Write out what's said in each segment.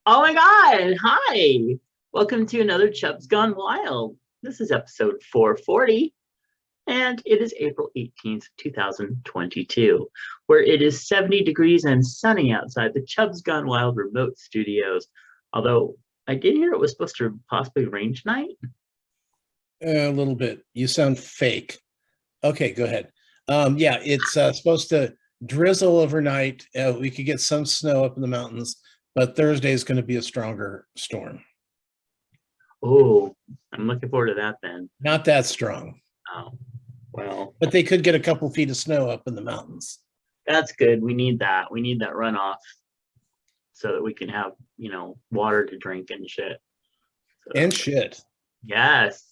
Oh my God. Hi. Welcome to another Chubs Gone Wild. This is episode 440, and it is April 18th, 2022, where it is 70 degrees and sunny outside the Chubs Gone Wild remote studios. Although I did hear it was supposed to possibly rain tonight. A little bit. You sound fake. Okay, go ahead. Yeah, it's supposed to drizzle overnight. We could get some snow up in the mountains, but Thursday is going to be a stronger storm. Oh, I'm looking forward to that then. Not that strong. Oh, well. But they could get a couple feet of snow up in the mountains. That's good. We need that. We need that runoff so that we can have, water to drink and shit. And shit. Yes.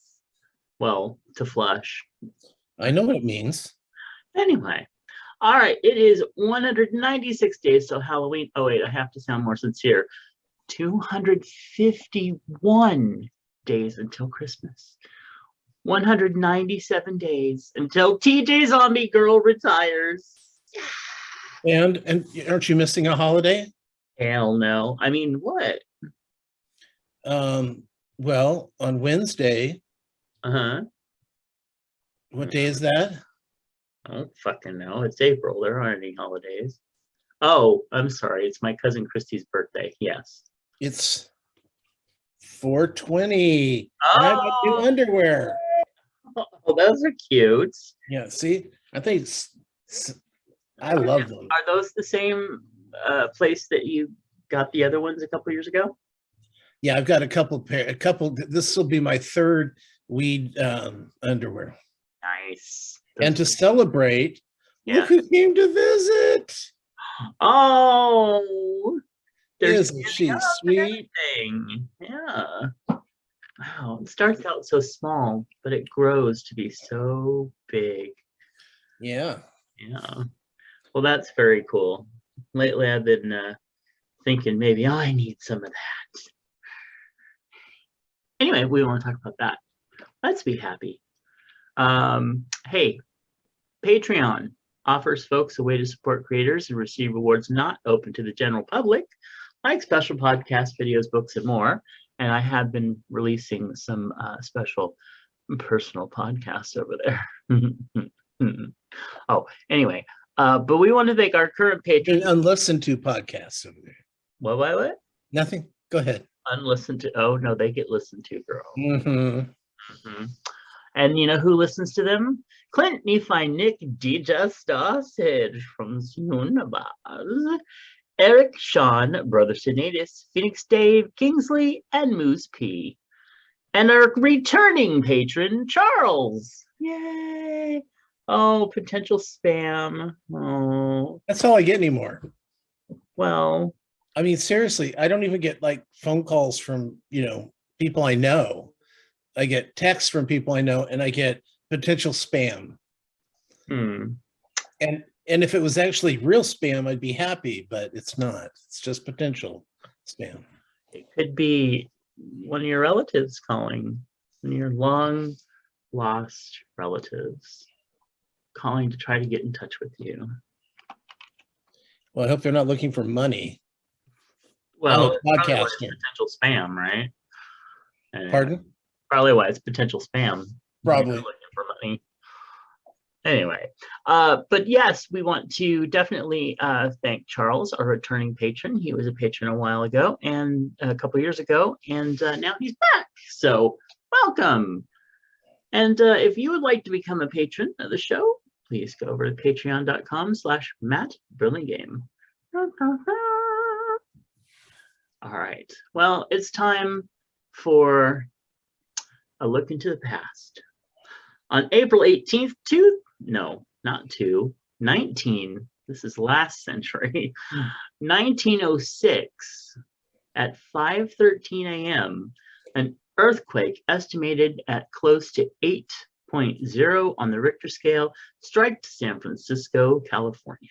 Well, to flush. I know what it means. Anyway. All right. It is 196 days till Halloween. Oh, wait. I have to sound more sincere. 251 days until Christmas. 197 days until TJ Zombie Girl retires. And aren't you missing a holiday? Hell no. I mean, what? Well, on Wednesday. Uh-huh. What day is that? I don't fucking know. It's April. There aren't any holidays. Oh, I'm sorry. It's my cousin Christy's birthday. Yes. It's 420. Oh, and I got new underwear. Oh, those are cute. Yeah, see? I think I love them. Are those the same place that you got the other ones a couple years ago? Yeah, I've got a couple. This will be my third weed underwear. Nice. And to celebrate, look who came to visit. Oh, isn't she sweet? Yeah. Wow, it starts out so small, but it grows to be so big. Yeah. Yeah. Well, that's very cool. Lately, I've been thinking maybe I need some of that. Anyway, we want to talk about that. Let's be happy. Hey, Patreon offers folks a way to support creators and receive rewards not open to the general public, like special podcasts, videos, books, and more. And I have been releasing some special personal podcasts over there. Oh, anyway, but we want to thank our current patrons. Unlistened to podcasts over there. What? Nothing. Go ahead. Unlistened to. Oh no, they get listened to, girl. Mm-hmm. And you know who listens to them? Clint, Nephi, Nick, DJ Sausage from Unibaz, Eric, Sean, Brother Sinatus, Phoenix Dave, Kingsley, and Moose P. And our returning patron, Charles. Yay! Oh, potential spam. Oh. That's all I get anymore. Well. I mean, seriously, I don't even get phone calls from, people I know. I get texts from people I know, and I get potential spam. And if it was actually real spam, I'd be happy, but it's not. It's just potential spam. It could be one of your relatives calling, one of your long lost relatives calling to try to get in touch with you. Well, I hope they're not looking for money. Well, potential spam, right? Pardon? Probably why it's potential spam. Probably looking for money. Anyway, but yes, we want to definitely thank Charles, our returning patron. He was a patron a while ago and a couple years ago, and now he's back. So welcome. And if you would like to become a patron of the show, please go over to patreon.com/MattBurlingame. All right. Well, it's time for a look into the past. On April 18th, 19, this is last century, 1906, at 5:13 a.m., an earthquake estimated at close to 8.0 on the Richter scale struck San Francisco, California,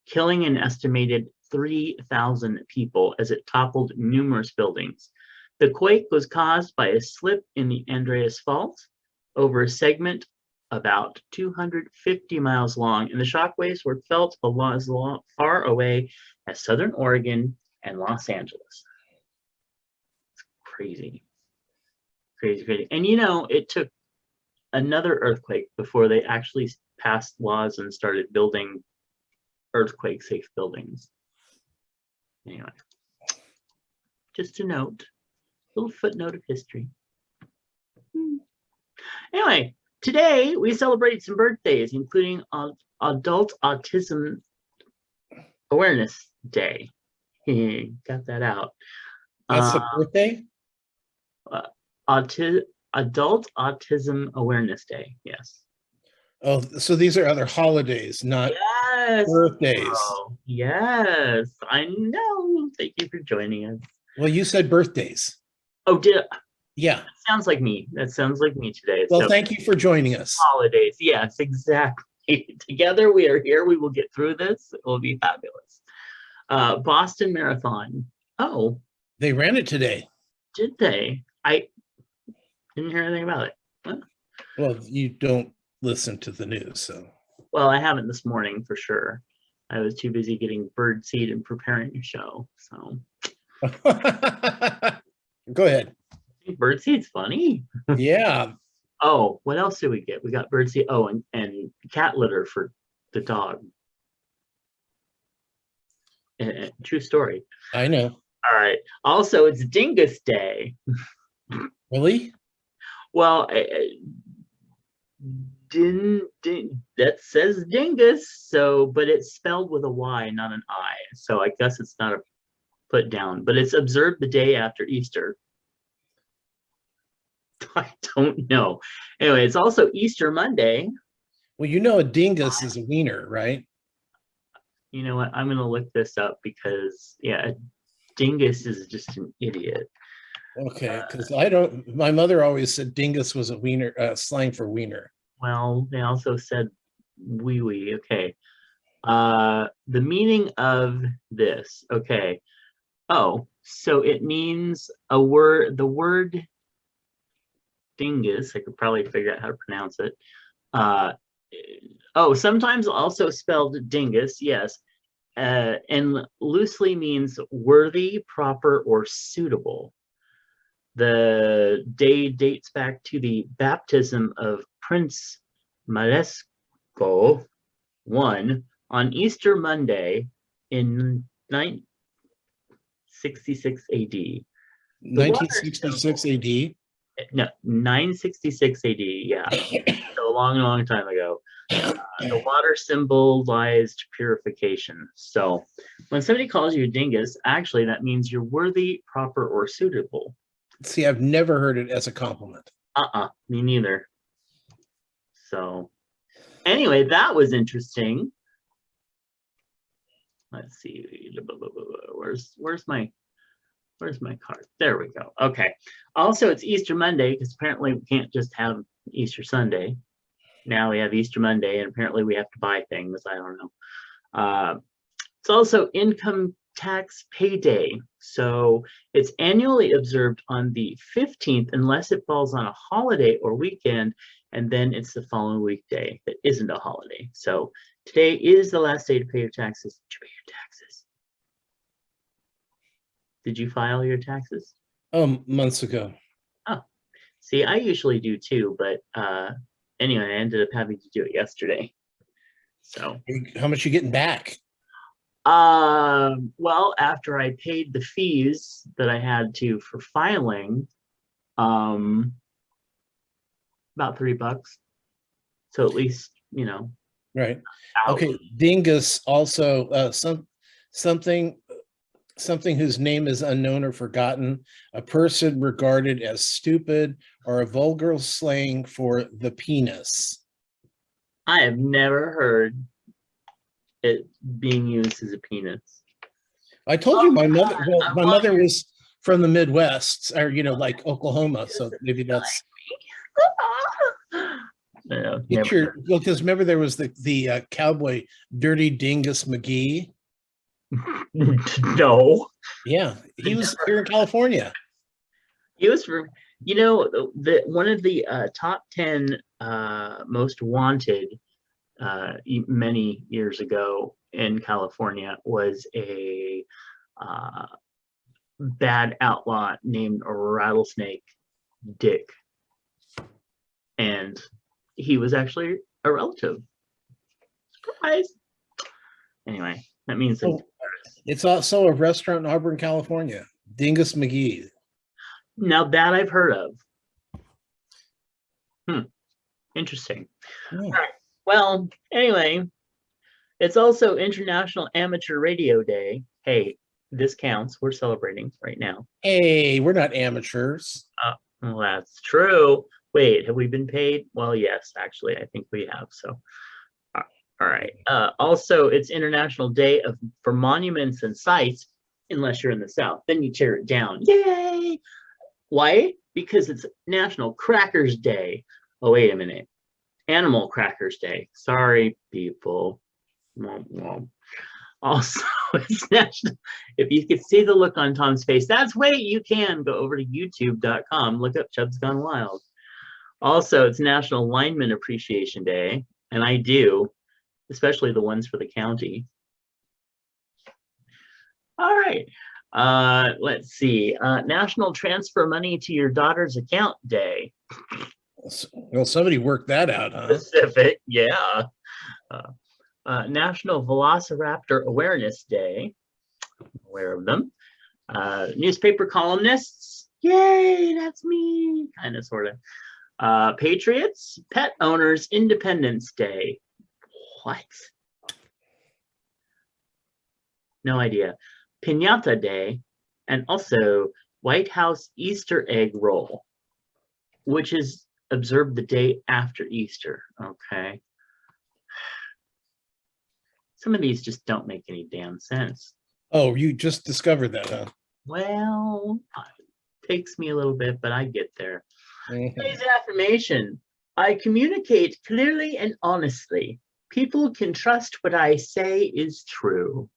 killing an estimated 3,000 people as it toppled numerous buildings. The quake was caused by a slip in the Andreas Fault over a segment about 250 miles long, and the shockwaves were felt as far away as Southern Oregon and Los Angeles. crazy. And you know, it took another earthquake before they actually passed laws and started building earthquake safe buildings. Anyway, just a note, little footnote of history. Anyway, today we celebrate some birthdays, including Adult Autism Awareness Day. Got that out. That's a birthday? Adult Autism Awareness Day, yes. Oh, so these are other holidays, not birthdays. Oh, yes, I know. Thank you for joining us. Well, you said birthdays. Oh, Yeah. That sounds like me. That sounds like me today. Well, thank you for joining us. Holidays. Yes, exactly. Together we are here. We will get through this. It will be fabulous. Boston Marathon. Oh. They ran it today. Did they? I didn't hear anything about it. Huh? Well, you don't listen to the news, so. Well, I haven't this morning for sure. I was too busy getting bird seed and preparing a show. So. Go ahead. Bird seed's funny. Yeah. Oh, what else did we get? We got bird seed. Oh, and cat litter for the dog. True story. I know. All right. Also, it's Dingus Day. Really? Well, that says dingus, so, but it's spelled with a Y, not an I. So I guess it's not a put down, but it's observed the day after Easter. I don't know. Anyway, it's also Easter Monday. Well, you know, a dingus is a wiener, right? You know what? I'm going to look this up because, yeah, a dingus is just an idiot. Okay, because my mother always said dingus was a wiener, slang for wiener. Well, they also said wee wee. Okay. The meaning of this. Okay. Oh, so it means a word, the word dingus. I could probably figure out how to pronounce it. Oh, sometimes also spelled dingus, yes. And loosely means worthy, proper, or suitable. The day dates back to the baptism of Prince Malesco I on Easter Monday in 966 AD. 1966 AD? No, 966 AD, yeah. So a long time ago. The water symbolized purification. So when somebody calls you a dingus, actually that means you're worthy, proper, or suitable. See, I've never heard it as a compliment. Me neither. So anyway, that was interesting. Let's see. Where's my card? There we go. Okay. Also, it's Easter Monday because apparently we can't just have Easter Sunday. Now we have Easter Monday, and apparently we have to buy things. I don't know. It's also income tax payday. So it's annually observed on the 15th unless it falls on a holiday or weekend, and then it's the following weekday that isn't a holiday. So today is the last day to pay your taxes. Did you pay your taxes? Did you file your taxes? Months ago. Oh, see, I usually do too, but anyway, I ended up having to do it yesterday. So how much you getting back? Well, after I paid the fees that I had to for filing, about $3. So at least, you know. Right. Okay. Dingus also something whose name is unknown or forgotten, a person regarded as stupid, or a vulgar slang for the penis. I have never heard it being used as a penis. I told you my mother. Well, my mother was from the Midwest, or like Oklahoma, so maybe that's. No, because remember there was the cowboy Dirty Dingus McGee. No. Yeah, he was here in California. He was from, one of the top 10 most wanted many years ago in California was a bad outlaw named Rattlesnake Dick. And he was actually a relative. Surprise. Anyway, that means it's also a restaurant in Auburn, California. Dingus McGee. Now that I've heard of. Interesting. Yeah. All right. Well, anyway, it's also International Amateur Radio Day. Hey, this counts. We're celebrating right now. Hey, we're not amateurs. Well, that's true. Wait, have we been paid? Well, yes, actually, I think we have. So, all right. Also, it's International Day for Monuments and Sites, unless you're in the South. Then you tear it down. Yay! Why? Because it's National Crackers Day. Oh, wait a minute. Animal Crackers Day. Sorry, people. Also, it's national. If you could see the look on Tom's face, you can go over to youtube.com, look up Chubs Gone Wild. Also, it's National Lineman Appreciation Day, and I do, especially the ones for the county. All right. Let's see. National Transfer Money to Your Daughter's Account Day. Well, somebody worked that out, huh? Specific, yeah. National Velociraptor Awareness Day. I'm aware of them. Newspaper columnists. Yay, that's me. Kind of, sort of. Patriots. Pet Owners Independence Day. What? No idea. Piñata Day. And also White House Easter Egg Roll, which is observed the day after Easter. Okay. Some of these just don't make any damn sense. Oh, you just discovered that, huh? Well, it takes me a little bit, but I get there. Mm-hmm. Today's affirmation: I communicate clearly and honestly. People can trust what I say is true.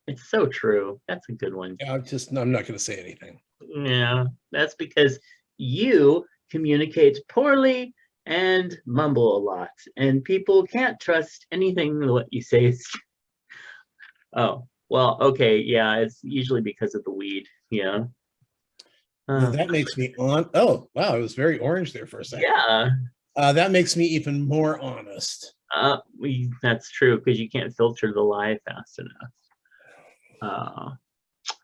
It's so true. That's a good one. Yeah, I'm not going to say anything. Yeah, that's because you communicate poorly and mumble a lot, and people can't trust anything what you say is true. Oh, well, okay, yeah, it's usually because of the weed, yeah. That makes me on. Oh, wow, it was very orange there for a second. Yeah. That makes me even more honest. That's true, because you can't filter the lie fast enough.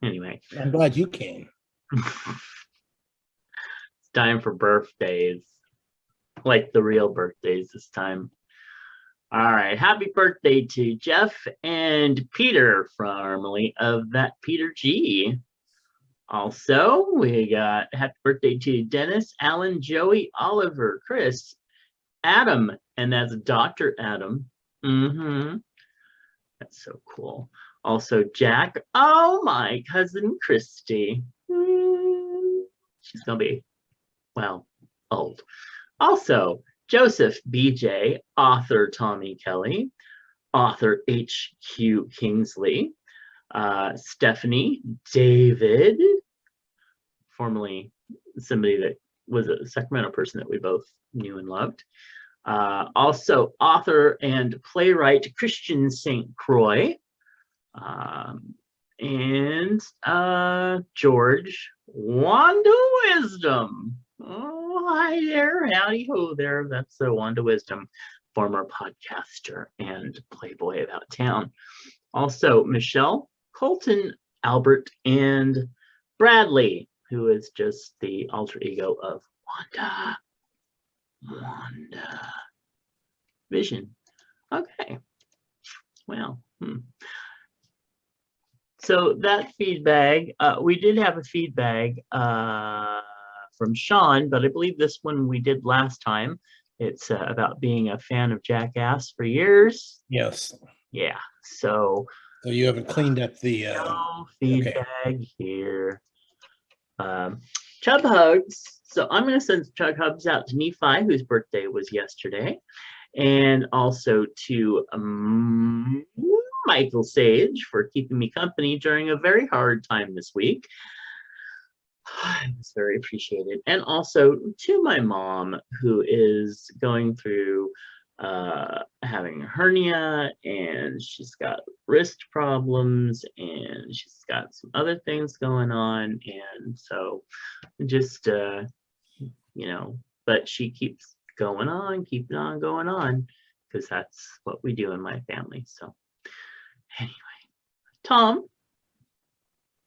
Anyway. I'm glad you came. It's time for birthdays. Like the real birthdays this time. All right. Happy birthday to Jeff and Peter, formerly of That Peter G. Also, we got happy birthday to Dennis, Alan, Joey, Oliver, Chris, Adam, and that's Dr. Adam. That's so cool. Also, Jack. Oh, my cousin Christy. She's going to be, well, old. Also, Joseph BJ, author Tommy Kelly, author H.Q. Kingsley, Stephanie, David, formerly somebody that was a Sacramento person that we both knew and loved. Also, author and playwright Christian St. Croix, and George, Wanda Wisdom. Oh, hi there. Howdy ho there. That's Wanda Wisdom, former podcaster and playboy about town. Also, Michelle, Colton, Albert, and Bradley, who is just the alter ego of Wanda Vision. Okay. Well, So that feedback, we did have a feedback from Sean, but I believe this one we did last time. It's about being a fan of Jackass for years. Yes. Yeah. So you haven't cleaned up the no feedback here. Chub hugs. So I'm going to send chug hugs out to Nephi, whose birthday was yesterday, and also to Michael Sage for keeping me company during a very hard time this week. It's very appreciated. And also to my mom, who is going through having a hernia, and she's got wrist problems, and she's got some other things going on. And so just, but she keeps going on, keeping on going on, because that's what we do in my family. So anyway, Tom,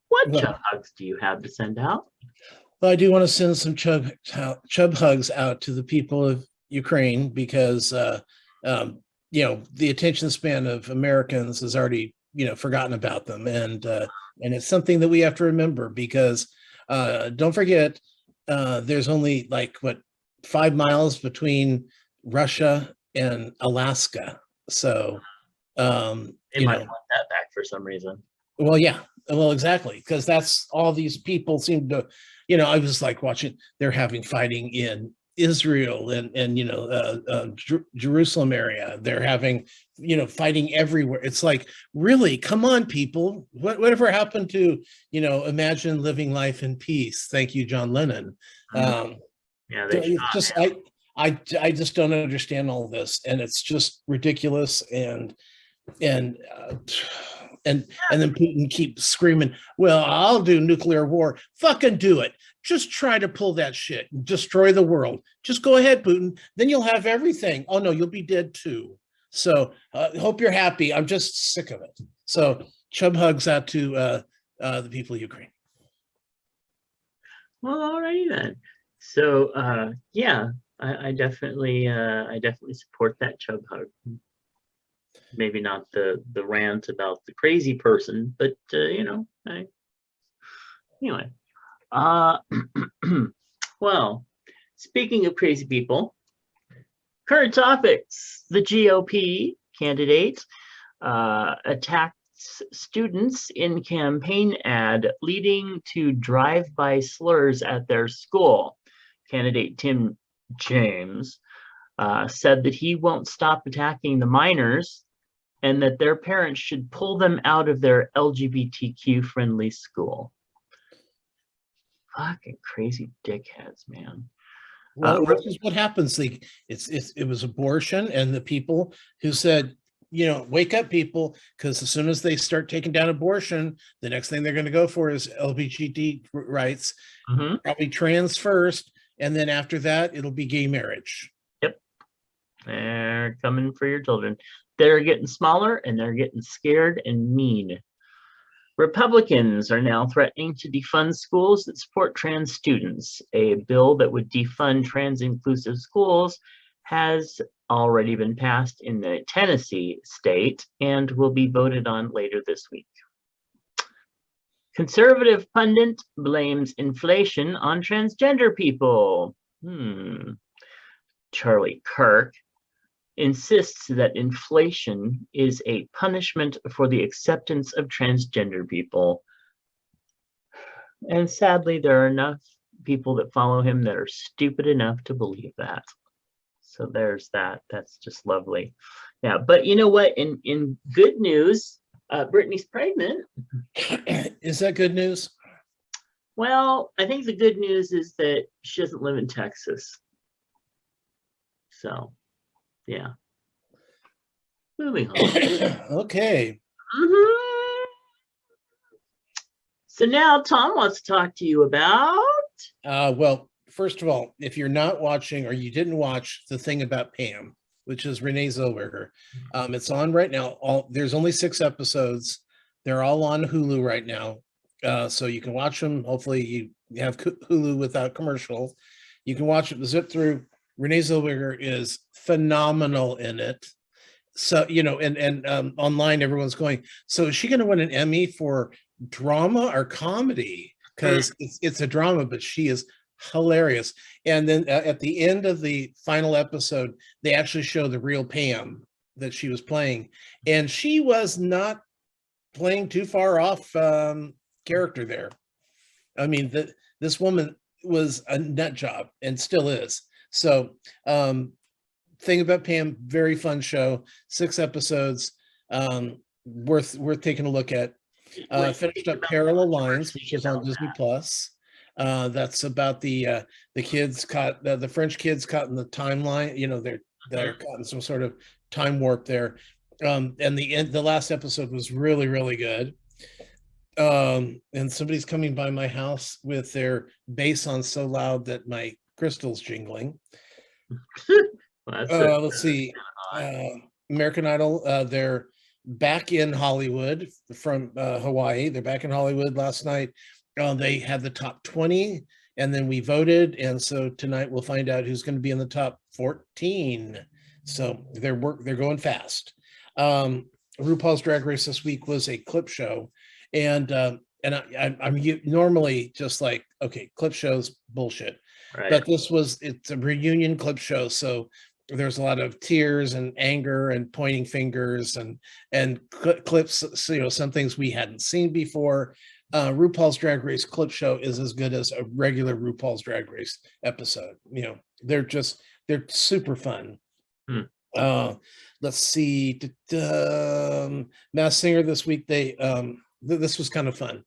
what chub hugs do you have to send out? Well, I do want to send some chub hugs out to the people of Ukraine, because the attention span of Americans is already forgotten about them, and it's something that we have to remember, because don't forget, there's only 5 miles between Russia and Alaska. So they might want that back for some reason. Well, yeah. Well, exactly, because that's all these people seem to, I was watching, they're having fighting in Israel and Jerusalem area. They're having, fighting everywhere. It's really, come on, people. Whatever happened to, imagine living life in peace? Thank you, John Lennon. Yeah, I just don't understand all this, and it's just ridiculous. And then Putin keeps screaming, well, I'll do nuclear war. Fucking do it. Just try to pull that shit and destroy the world. Just go ahead, Putin. Then you'll have everything. Oh no, you'll be dead too. So hope you're happy. I'm just sick of it. So chub hugs out to the people of Ukraine. Well, alrighty then. So I definitely support that chub hug. Maybe not the rant about the crazy person, but anyway. Well, speaking of crazy people, current topics: the GOP candidate attacked students in campaign ad, leading to drive-by slurs at their school. Candidate Tim James said that he won't stop attacking the minors, and that their parents should pull them out of their LGBTQ-friendly school. Fucking crazy dickheads, man. Well, this is what happens. It was abortion, and the people who said, wake up, people, because as soon as they start taking down abortion, the next thing they're going to go for is LGBT rights, probably trans first, and then after that, it'll be gay marriage. Yep. They're coming for your children. They're getting smaller, and they're getting scared and mean. Republicans are now threatening to defund schools that support trans students. A bill that would defund trans-inclusive schools has already been passed in the Tennessee state and will be voted on later this week. Conservative pundit blames inflation on transgender people. Charlie Kirk insists that inflation is a punishment for the acceptance of transgender people. And sadly, there are enough people that follow him that are stupid enough to believe that. So there's that. That's just lovely. Yeah, but you know what? In good news, Brittany's pregnant. Is that good news? Well, I think the good news is that she doesn't live in Texas. So, yeah. Moving on. Okay. So now Tom wants to talk to you about. Well, first of all, if you're not watching or you didn't watch The Thing About Pam, which is Renee Zellweger, it's on right now. There's only 6 episodes. They're all on Hulu right now. So you can watch them. Hopefully you have Hulu without commercials. You can watch it, zip through. Renee Zellweger is phenomenal in it. So, and online everyone's going, so is she going to win an Emmy for drama or comedy? Because it's a drama, but she is hilarious. And then at the end of the final episode, they actually show the real Pam that she was playing. And she was not playing too far off character there. I mean, this woman was a nut job and still is. So, Thing About Pam, very fun show, 6 episodes, worth taking a look at. Finished up Parallel Lines, which is on Disney Plus. That's about the kids caught, the French kids caught in the timeline. that are caught in some sort of time warp there. And the last episode was really, really good. And somebody's coming by my house with their bass on so loud that my crystal's jingling. Well, Let's see. American Idol, they're back in Hollywood from Hawaii. They're back in Hollywood last night. They had the top 20, and then we voted. And so tonight we'll find out who's going to be in the top 14. So they're going fast. RuPaul's Drag Race this week was a clip show. And I'm normally just like, okay, clip shows, bullshit. right. But it's a reunion clip show. So there's a lot of tears and anger and pointing fingers and clips, so, some things we hadn't seen before. RuPaul's Drag Race clip show is as good as a regular RuPaul's Drag Race episode. They're super fun. Let's see. Masked Singer this week, this was kind of fun.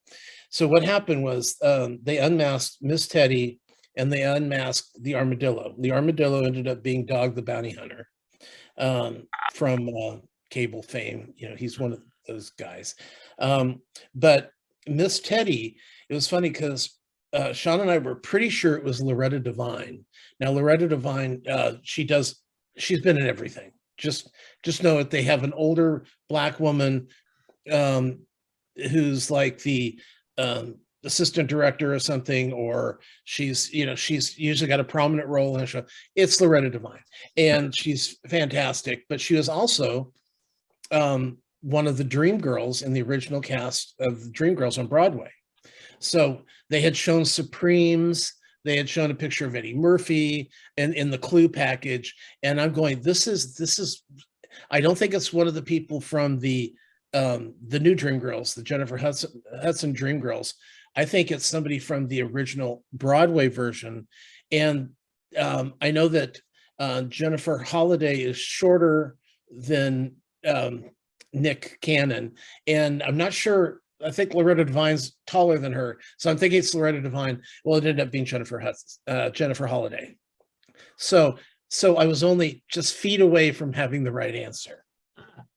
So what happened was they unmasked Miss Teddy and they unmasked the armadillo. The armadillo ended up being Dog the Bounty Hunter from cable fame. He's one of those guys. But Miss Teddy, it was funny because Sean and I were pretty sure it was Loretta Devine. Now, Loretta Devine, she's been in everything. Just know that they have an older Black woman who's like the assistant director or something, or she's usually got a prominent role in a show. It's Loretta Devine, and she's fantastic. But she was also one of the Dream Girls in the original cast of Dream Girls on Broadway. So they had shown Supremes. They had shown a picture of Eddie Murphy and in the Clue package. And I'm going, this is, I don't think it's one of the people from the new Dream Girls, the Jennifer Hudson Dream Girls. I think it's somebody from the original Broadway version. And I know that Jennifer Holliday is shorter than Nick Cannon. And I'm not sure, I think Loretta Devine's taller than her. So I'm thinking it's Loretta Devine. Well, it ended up being Jennifer Holliday. So I was only just feet away from having the right answer,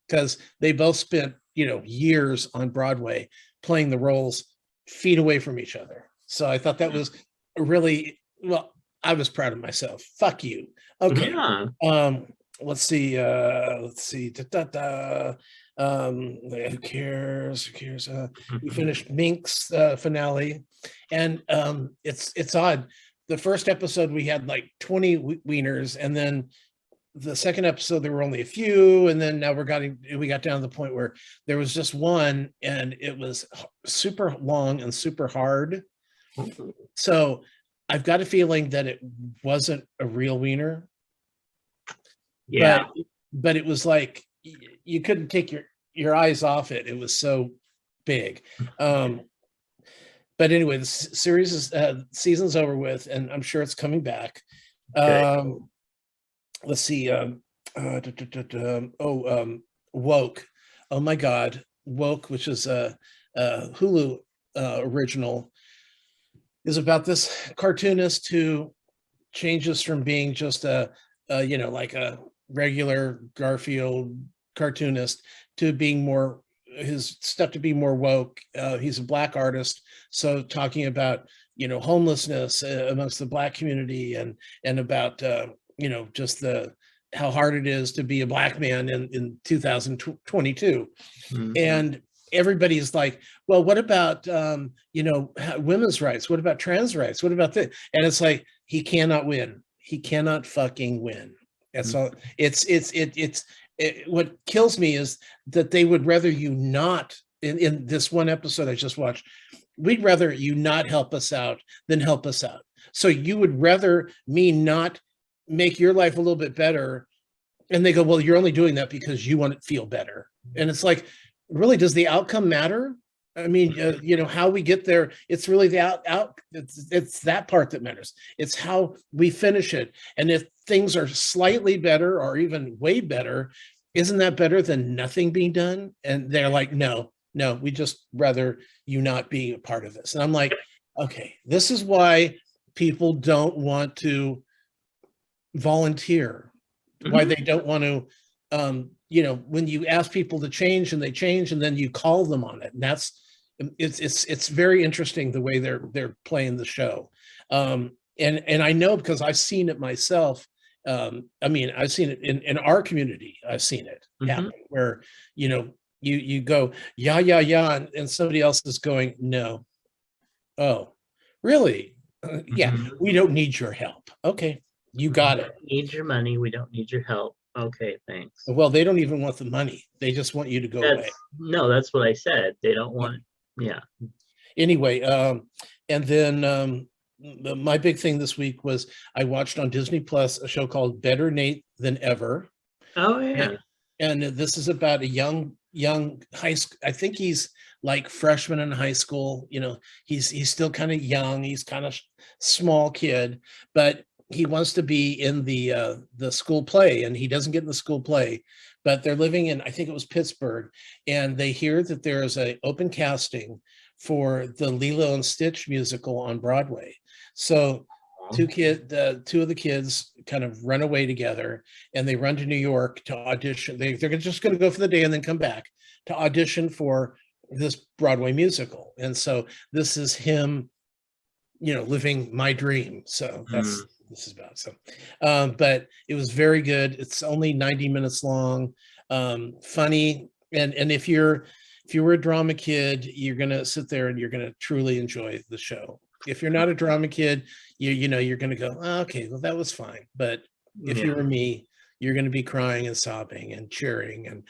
because they both spent, years on Broadway playing the roles feet away from each other. So I thought that was really, well, I was proud of myself. Fuck you. Okay. Yeah. Let's see. Who cares? We finished Mink's finale, and it's odd. The first episode we had like 20 wieners, and then the second episode there were only a few, and then now we got down to the point where there was just one, and it was super long and super hard. So I've got a feeling that it wasn't a real wiener. Yeah. But it was like you couldn't take your eyes off it. It was so big. But anyway, the series is season's over with, and I'm sure it's coming back. Let's see. Woke. Oh my God, Woke, which is a Hulu original, is about this cartoonist who changes from being just like a regular Garfield cartoonist to being more, his stuff to be more woke. He's a Black artist, so talking about homelessness amongst the Black community and about just how hard it is to be a Black man in 2022. Mm-hmm. And everybody's like, well, what about women's rights? What about trans rights? What about this? And it's like, he cannot win. He cannot fucking win. That's all. What kills me is that they would rather you not, in this one episode I just watched, we'd rather you not help us out than help us out. So you would rather me not make your life a little bit better. And they go, well, you're only doing that because you want to feel better. And it's like, really, does the outcome matter? I mean, how we get there, it's really the it's that part that matters. It's how we finish it. And if things are slightly better or even way better, isn't that better than nothing being done? And they're like, no, we just rather you not be a part of this. And I'm like, okay, this is why people don't want to volunteer why they don't want to, when you ask people to change and they change, and then you call them on it. And it's very interesting the way they're playing the show. And I know because I've seen it myself. I've seen it in our community. I've seen it happen where, you go, yeah, yeah, yeah. And somebody else is going, no. Oh, really? Yeah, we don't need your help. Okay, you got it. We don't need your money. We don't need your help. Okay, thanks. Well, they don't even want the money. They just want you to go away. No, that's what I said. They don't want, yeah. Anyway, and then my big thing this week was I watched on Disney Plus a show called Better Nate Than Ever. Oh, yeah. And this is about a young high school. I think he's like freshman in high school. He's still kind of young. He's kind of small kid, but he wants to be in the school play, and he doesn't get in the school play. But they're living in, I think it was Pittsburgh, and they hear that there is an open casting for the Lilo and Stitch musical on Broadway. So two of the kids kind of run away together, and they run to New York to audition. They're just going to go for the day and then come back to audition for this Broadway musical. And so this is him, living my dream. So that's this is about. So, but it was very good. It's only 90 minutes long, funny. And if you were a drama kid, you're going to sit there and you're going to truly enjoy the show. If you're not a drama kid, you're going to go, oh, okay, well, that was fine. But if you were me, you're going to be crying and sobbing and cheering and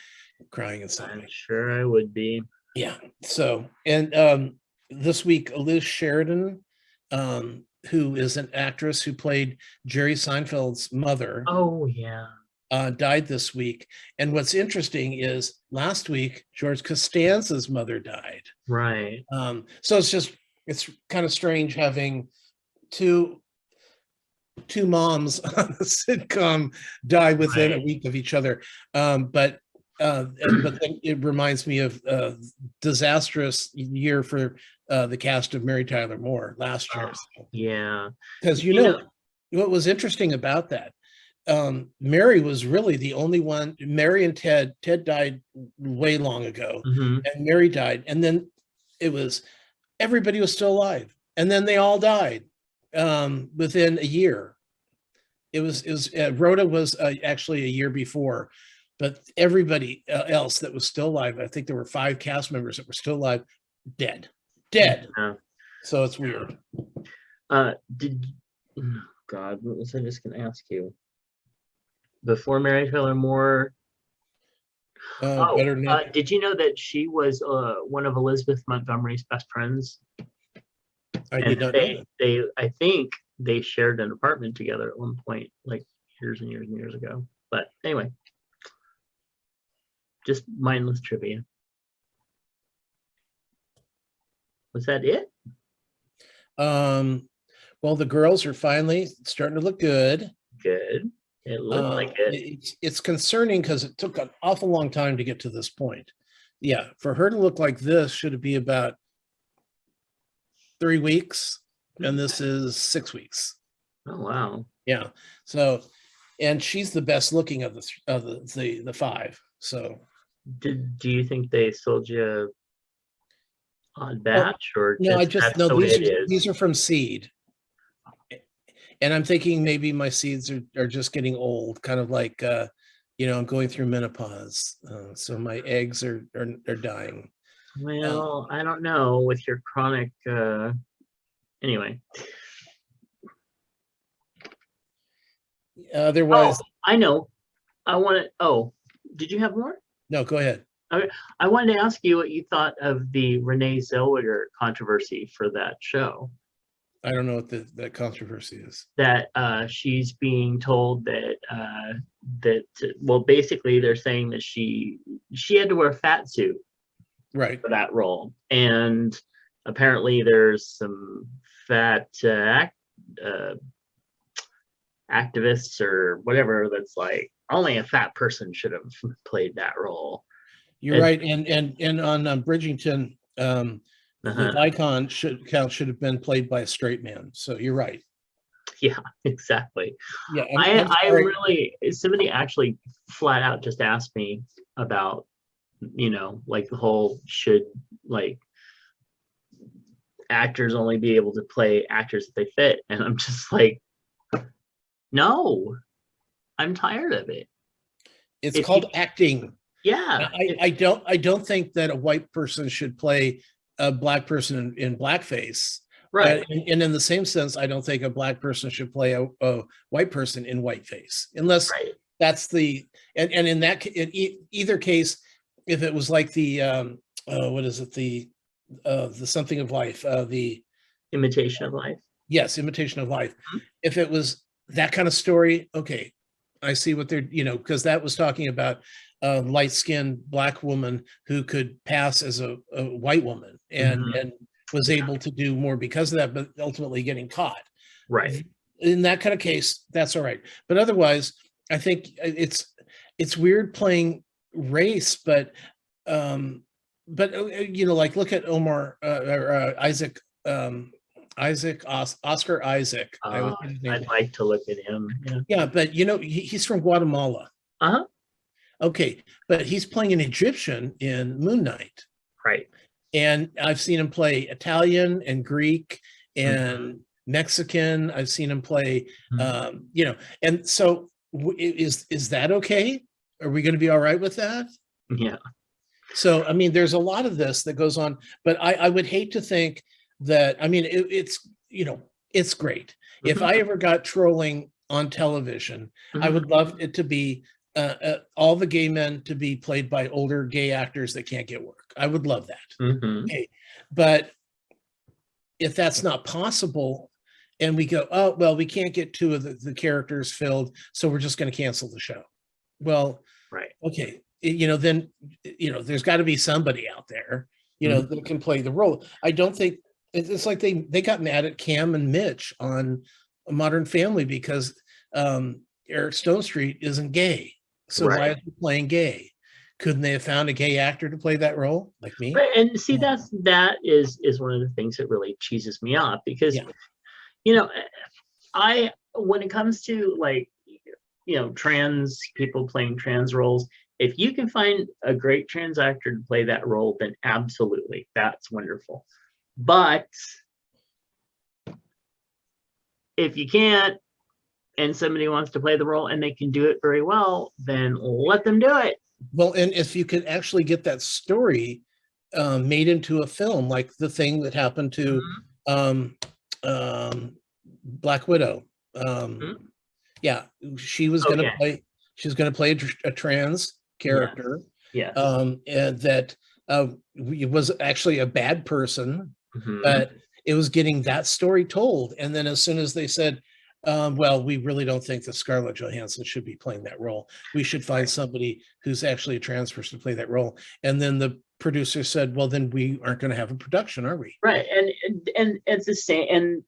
crying and sobbing. I'm sure I would be. Yeah. So, and this week, Liz Sheridan, who is an actress who played Jerry Seinfeld's mother. Oh, yeah. Died this week. And what's interesting is last week, George Costanza's mother died. Right. So it's kind of strange having two moms on a sitcom die within a week of each other. But then it reminds me of a disastrous year for the cast of Mary Tyler Moore last year. Yeah. Because what was interesting about that, Mary was really the only one. Mary and Ted died way long ago, and Mary died. And then everybody was still alive. And then they all died within a year. It was Rhoda was actually a year before, but everybody else that was still alive, I think there were 5 cast members that were still alive, dead. Yeah. So it's weird. God, what was I just going to ask you? Before Mary Tyler Moore, did you know that she was one of Elizabeth Montgomery's best friends? I did not know that. I think they shared an apartment together at one point, like years and years and years ago. But anyway, just mindless trivia. Was that it? Well, the girls are finally starting to look good. Good. It looked like it. It's concerning because it took an awful long time to get to this point. Yeah, for her to look like this, should it be about 3 weeks? And this is 6 weeks. Oh, wow. Yeah. So, and she's the best looking of the 5. So, do you think they sold you odd batch, or no? These are from seed. And I'm thinking maybe my seeds are just getting old, kind of like, I'm going through menopause. So my eggs are dying. Well, I don't know with your chronic, anyway. Otherwise. I know. Did you have more? No, go ahead. I wanted to ask you what you thought of the Renee Zellweger controversy for that show. I don't know what that controversy is. That she's being told that basically they're saying that she had to wear a fat suit, right, for that role, and apparently there's some fat activists or whatever that's like only a fat person should have played that role. You're right, and on Bridgerton. The Vicon should have been played by a straight man. So you're right. Yeah, exactly. Yeah, I'm I sorry. really, somebody actually flat out just asked me about, like the whole should like actors only be able to play actors that they fit. And I'm just like, no, I'm tired of it. It's If you, called acting. yeah, I don't think that a white person should play a black person in blackface. right, And in the same sense, I don't think a black person should play a white person in whiteface, unless right. that's and in that either case, if it was like the what is it, the something of life, the Imitation of life. yes, imitation of life. Mhm. If it was that kind of story, okay, I see what they're, because that was talking about a light-skinned black woman who could pass as a white woman Mhm. and was Yeah, able to do more because of that, but ultimately getting caught. right. In that kind of case, that's all right. But otherwise, I think it's weird playing race, like look at Omar or Isaac, Oscar Isaac. I Uh, was his name. I'd like to look at him. Yeah. Yeah, but he's from Guatemala. Uh-huh. Okay, but he's playing an Egyptian in Moon Knight, Right. and I've seen him play Italian and Greek Mhm. and Mexican. I've seen him play, Mhm. and so is that okay? Are we going to be all right with that? Yeah. So, I mean, there's a lot of this that goes on, but I would hate to think that, I mean, it's great. If Mhm. I ever got trolling on television, I Mhm. would love it to be all the gay men to be played by older gay actors that can't get work. I would love that. Mhm. Okay. But if that's not possible, and we go, oh, well, we can't get two of the characters filled, so we're just going to cancel the show. Well, Right. okay, then there's got to be somebody out there Mhm. that can play the role. I don't think it's like they got mad at Cam and Mitch on Modern Family because Eric Stone Street isn't gay, so why Right. is he playing gay? Couldn't they have found a gay actor to play that role, like me? Right. And see, that is one of the things that really cheeses me off because, Yeah, you know, I when it comes to like, trans people playing trans roles, if you can find a great trans actor to play that role, then absolutely, that's wonderful. But if you can't, and somebody wants to play the role and they can do it very well, then let them do it. well, and if you could actually get that story made into a film, like the thing that happened to Mhm. um, um, Black Widow. Um, Mhm. yeah, she was Oh going to yeah. play. She was going to play a trans Yes. character, Yes. and that it was actually a bad person, Hmm. but it was getting that story told. And then as soon as they said, well, we really don't think that Scarlett Johansson should be playing that role. We should find Right. somebody who's actually a trans person to play that role. And then the producer said, well, then we aren't going to have a production, are we? Right. And it's the same. And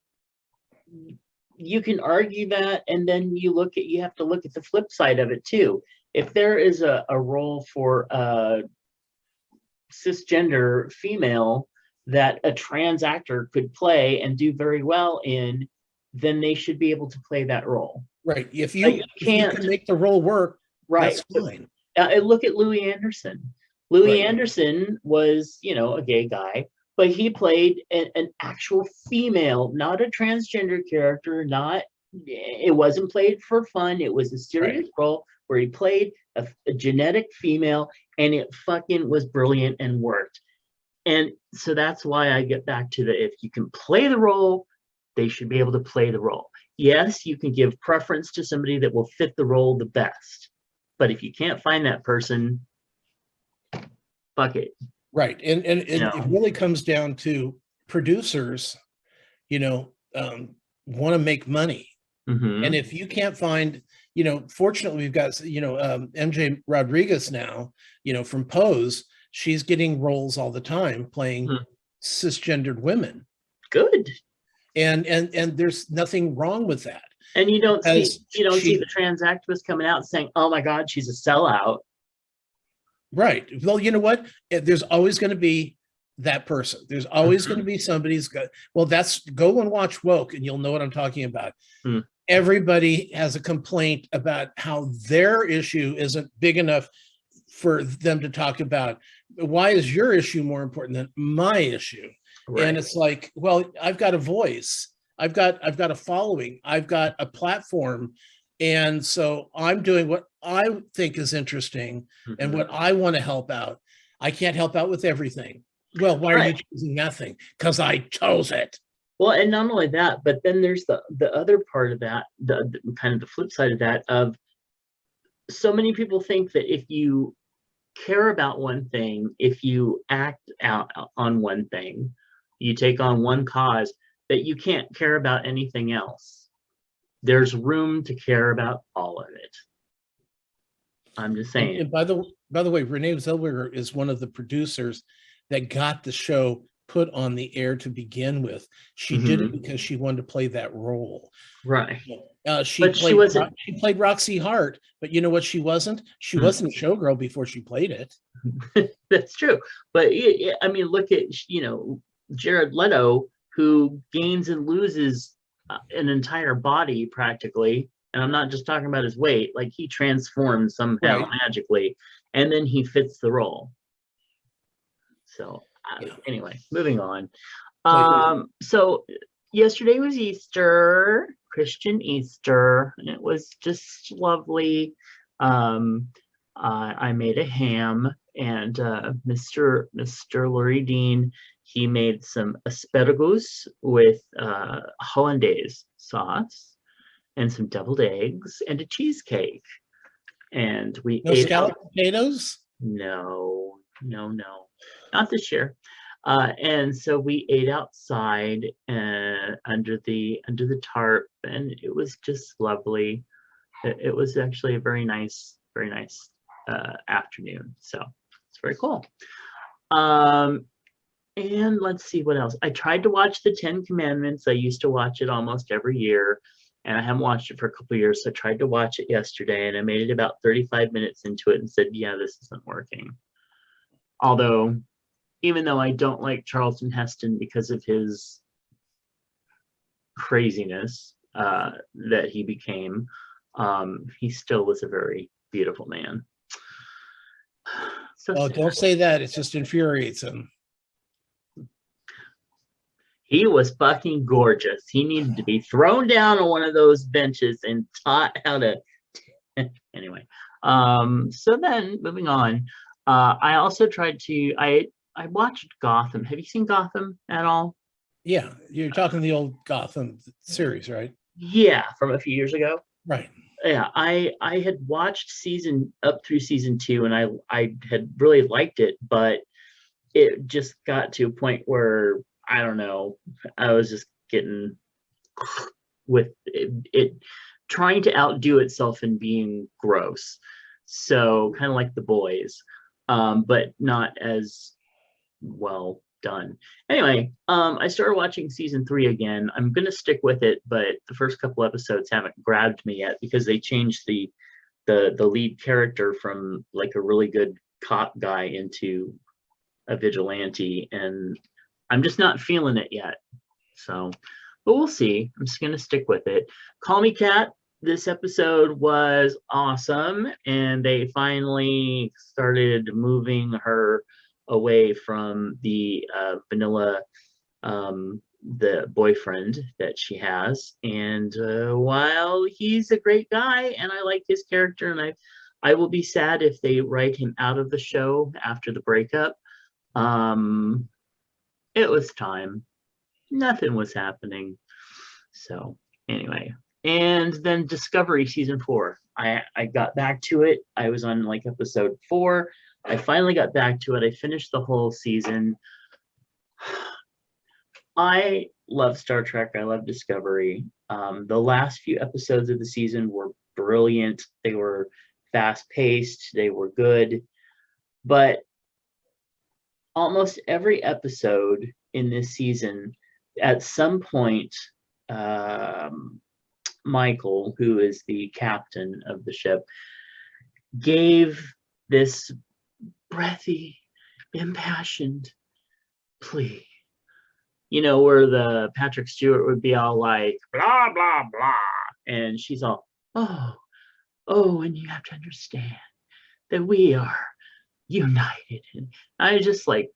you can argue that, and then you have to look at the flip side of it too. If there is a role for a cisgender female that a trans actor could play and do very well in, then they should be able to play that role. Right. If But you you can't, can make the role work, right? that's fine. Look at Louis Anderson. Louis Right. Anderson was, a gay guy, but he played an actual female, not a transgender character. Not It wasn't played for fun. It was a Right. serious role where he played a genetic female, and it fucking was brilliant and worked. And so that's why I get back to if you can play the role, they should be able to play the role. Yes, you can give preference to somebody that will fit the role the best. But if you can't find that person, fuck it. Right. And You it know. really comes down to producers, want to make money. And Hmm. if you can't find, fortunately, we've got, MJ Rodriguez now, from Pose, she's getting roles all the time playing cisgendered women. Good. And there's nothing wrong with that. And you don't see As you don't see the she, trans activist coming out saying, "Oh my God, she's a sellout." right. Well, you know what? There's always going to be that person. There's always going to be somebody's got, well, that's go and watch Woke and you'll know what I'm talking about. Mm. Everybody has a complaint about how their issue isn't big enough for them to talk about. Why is your issue more important than my issue? Right. And it's like, well, I've got a voice. I've got a following. I've got a platform. And so I'm doing what I think is interesting and what I want to help out. I can't help out with everything. Well, why are you choosing nothing? Because I chose it. Well, and not only that, but then there's the other part of that, the kind of the flip side of that, of so many people think that if you care about one thing, if you act out on one thing, you take on one cause, that you can't care about anything else. There's room to care about all of it. I'm just saying. And by the way, Renee Zellweger is one of the producers that got the show put on the air to begin with. She did it because she wanted to play that role. Right. She played Roxy Hart, but you know what she wasn't? She wasn't a showgirl before she played it. That's true. But I mean, look at, Jared Leto, who gains and loses an entire body practically. And I'm not just talking about his weight, like he transforms somehow magically, and then he fits the role. So anyway, moving on. So yesterday was Easter, Christian Easter, and it was just lovely. I made a ham, and Mr. Lurie Dean, he made some asparagus with hollandaise sauce and some deviled eggs and a cheesecake. And we ate scalloped potatoes? No, not this year. And so we ate outside under the tarp, and it was just lovely. It was actually a very nice afternoon. So it's very cool. And let's see what else. I tried to watch the 10 Commandments. I used to watch it almost every year, and I haven't watched it for a couple of years. So I tried to watch it yesterday, and I made it about 35 minutes into it and said, yeah, this isn't working. Although, even though I don't like Charlton Heston because of his craziness that he became, he still was a very beautiful man. So oh, don't say that. It just infuriates him. He was fucking gorgeous. He needed to be thrown down on one of those benches and taught how to. Anyway, so then moving on, I also tried to. I watched Gotham. Have you seen Gotham at all? Yeah, you're talking the old Gotham series, right? Yeah, from a few years ago. Right. Yeah, I had watched up through season 2, and I had really liked it, but it just got to a point where, I don't know, I was just getting with it trying to outdo itself and being gross. So kind of like The Boys, but not as well done. Anyway, I started watching season 3 again. I'm gonna stick with it, but the first couple episodes haven't grabbed me yet because they changed the lead character from like a really good cop guy into a vigilante, and I'm just not feeling it yet. So, but we'll see. I'm just gonna stick with it. Call Me Kat. This episode was awesome, and they finally started moving her away from the vanilla, the boyfriend that she has. And while he's a great guy, and I like his character, and I will be sad if they write him out of the show after the breakup. It was time. Nothing was happening. So anyway, and then Discovery season 4. I got back to it. I was on like episode 4. I finally got back to it. I finished the whole season. I love Star Trek. I love Discovery. The last few episodes of the season were brilliant. They were fast-paced. They were good. But almost every episode in this season, at some point, Michael, who is the captain of the ship, gave this breathy, impassioned please. Where the Patrick Stewart would be all like, blah, blah, blah. And she's all, oh, and you have to understand that we are united. And I just like,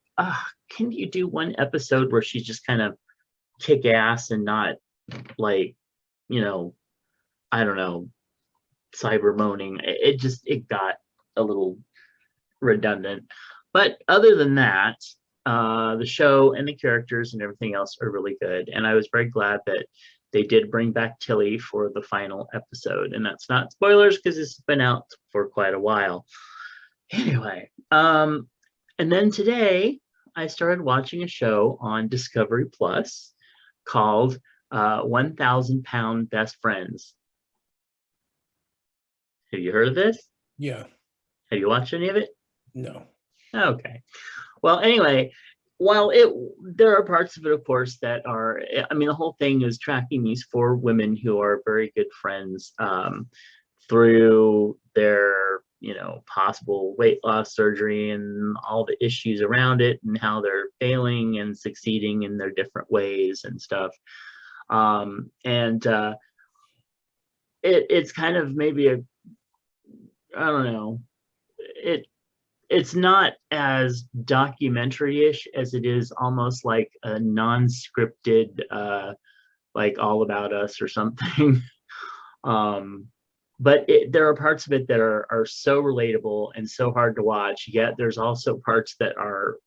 can you do one episode where she's just kind of kick ass and not like, I don't know, cyber moaning. It got a little redundant. But other than that, the show and the characters and everything else are really good. And I was very glad that they did bring back Tilly for the final episode. And that's not spoilers because it's been out for quite a while. Anyway, and then today I started watching a show on Discovery Plus called 1,000 Pound Best Friends. Have you heard of this? Yeah. Have you watched any of it? No. Okay. Well, anyway, while there are parts of it, of course, that are, the whole thing is tracking these 4 women who are very good friends through their, possible weight loss surgery and all the issues around it and how they're failing and succeeding in their different ways and stuff. It's kind of maybe I don't know, it's not as documentary-ish as it is almost like a non-scripted, like All About Us or something. But there are parts of it that are so relatable and so hard to watch, yet there's also parts that are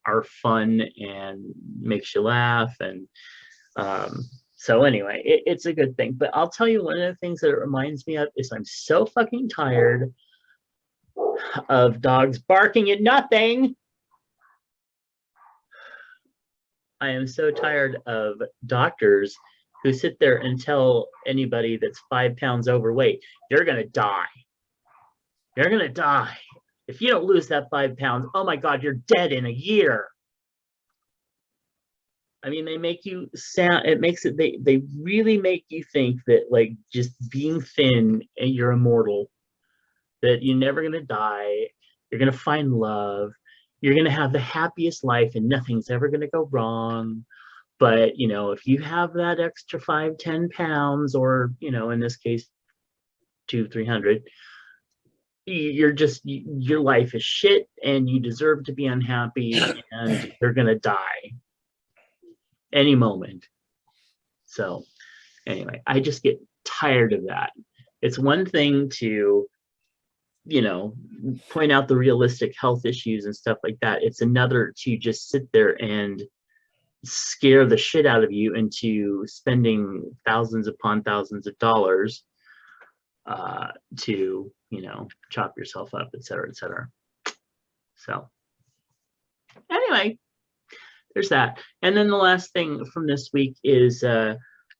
fun and makes you laugh. And so anyway, it's a good thing. But I'll tell you, one of the things that it reminds me of is I'm so fucking tired of dogs barking at nothing. I am so tired of doctors who sit there and tell anybody that's 5 pounds overweight, you're going to die. You're going to die. If you don't lose that 5 pounds, oh my God, you're dead in a year. They make you sound, they really make you think that like just being thin and you're immortal, that you're never going to die. You're going to find love. You're going to have the happiest life and nothing's ever going to go wrong. But, if you have that extra 5-10 pounds, or, in this case, 200-300, your life is shit and you deserve to be unhappy and you're going to die any moment. So anyway, I just get tired of that. It's one thing to, point out the realistic health issues and stuff like that. It's another to just sit there and scare the shit out of you into spending thousands upon thousands of dollars to, chop yourself up, et cetera, et cetera. So anyway, there's that. And then the last thing from this week is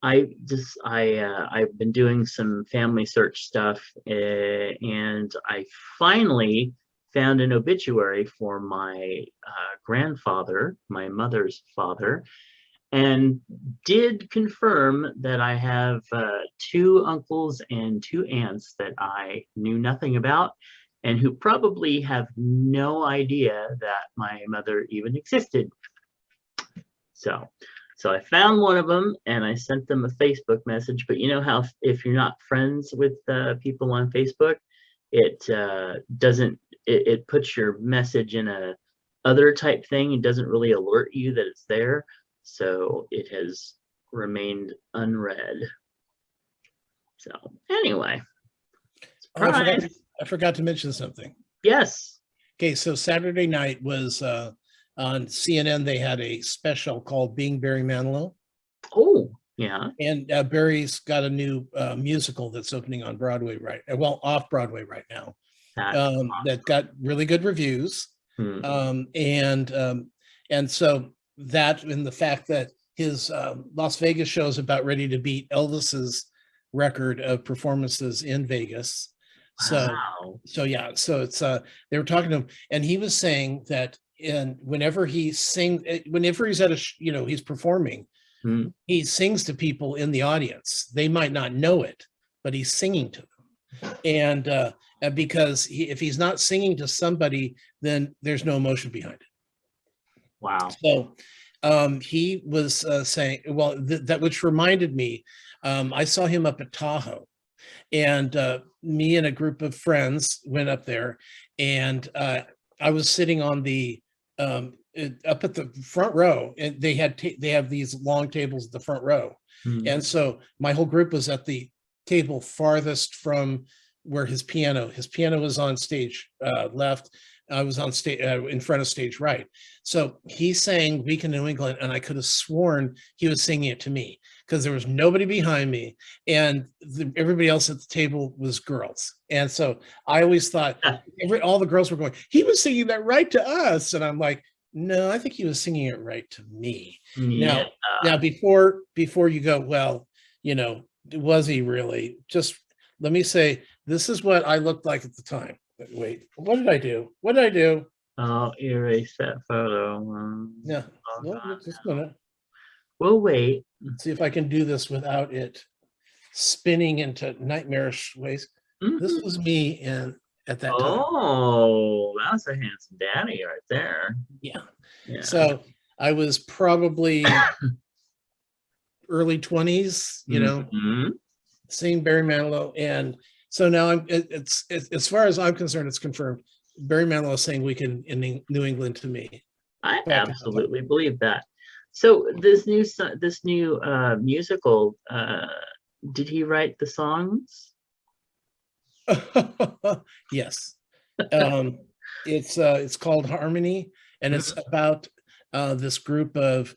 I've been doing some family search stuff, and I finally found an obituary for my grandfather, my mother's father, and did confirm that I have 2 uncles and 2 aunts that I knew nothing about, and who probably have no idea that my mother even existed. So I found one of them and I sent them a Facebook message. But you know how if you're not friends with people on Facebook, it puts your message in a other type thing and doesn't really alert you that it's there. So it has remained unread. So anyway. I forgot to mention something. Yes. Okay, so Saturday night was on CNN. They had a special called Being Barry Manilow. Oh, yeah. And Barry's got a new musical that's opening on Broadway off Broadway right now. That got really good reviews. And so that, and the fact that his Las Vegas show is about ready to beat Elvis's record of performances in Vegas. Wow. So it's they were talking to him, and he was saying that whenever he's at he's performing, he sings to people in the audience. They might not know it, but he's singing to them. And because if he's not singing to somebody, then there's no emotion behind it. Wow. So He was saying, well, that which reminded me, I saw him up at Tahoe, and me and a group of friends went up there, and I was sitting on the up at the front row, and they have these long tables at the front row, and so my whole group was at the table farthest from where his piano was on stage left. I was on stage in front of stage right. So he sang "Week in New England," and I could have sworn he was singing it to me because there was nobody behind me, and everybody else at the table was girls. And so I always thought all the girls were going, "He was singing that right to us," and I'm like, "No, I think he was singing it right to me." Yeah. Now before you go, well, was he really? Just let me say, this is what I looked like at the time. Wait, what did I do? I'll erase that photo. Yeah, no, just a minute. We'll wait. See if I can do this without it spinning into nightmarish ways. This was me at that time. Oh, that's a handsome daddy right there. Yeah. So I was probably early 20s, seeing Barry Manilow, and so now it's as far as I'm concerned, it's confirmed. Barry Manilow saying "Week in New England" to me. I absolutely believe that. So this new musical, did he write the songs? Yes. It's called Harmony, and it's about this group of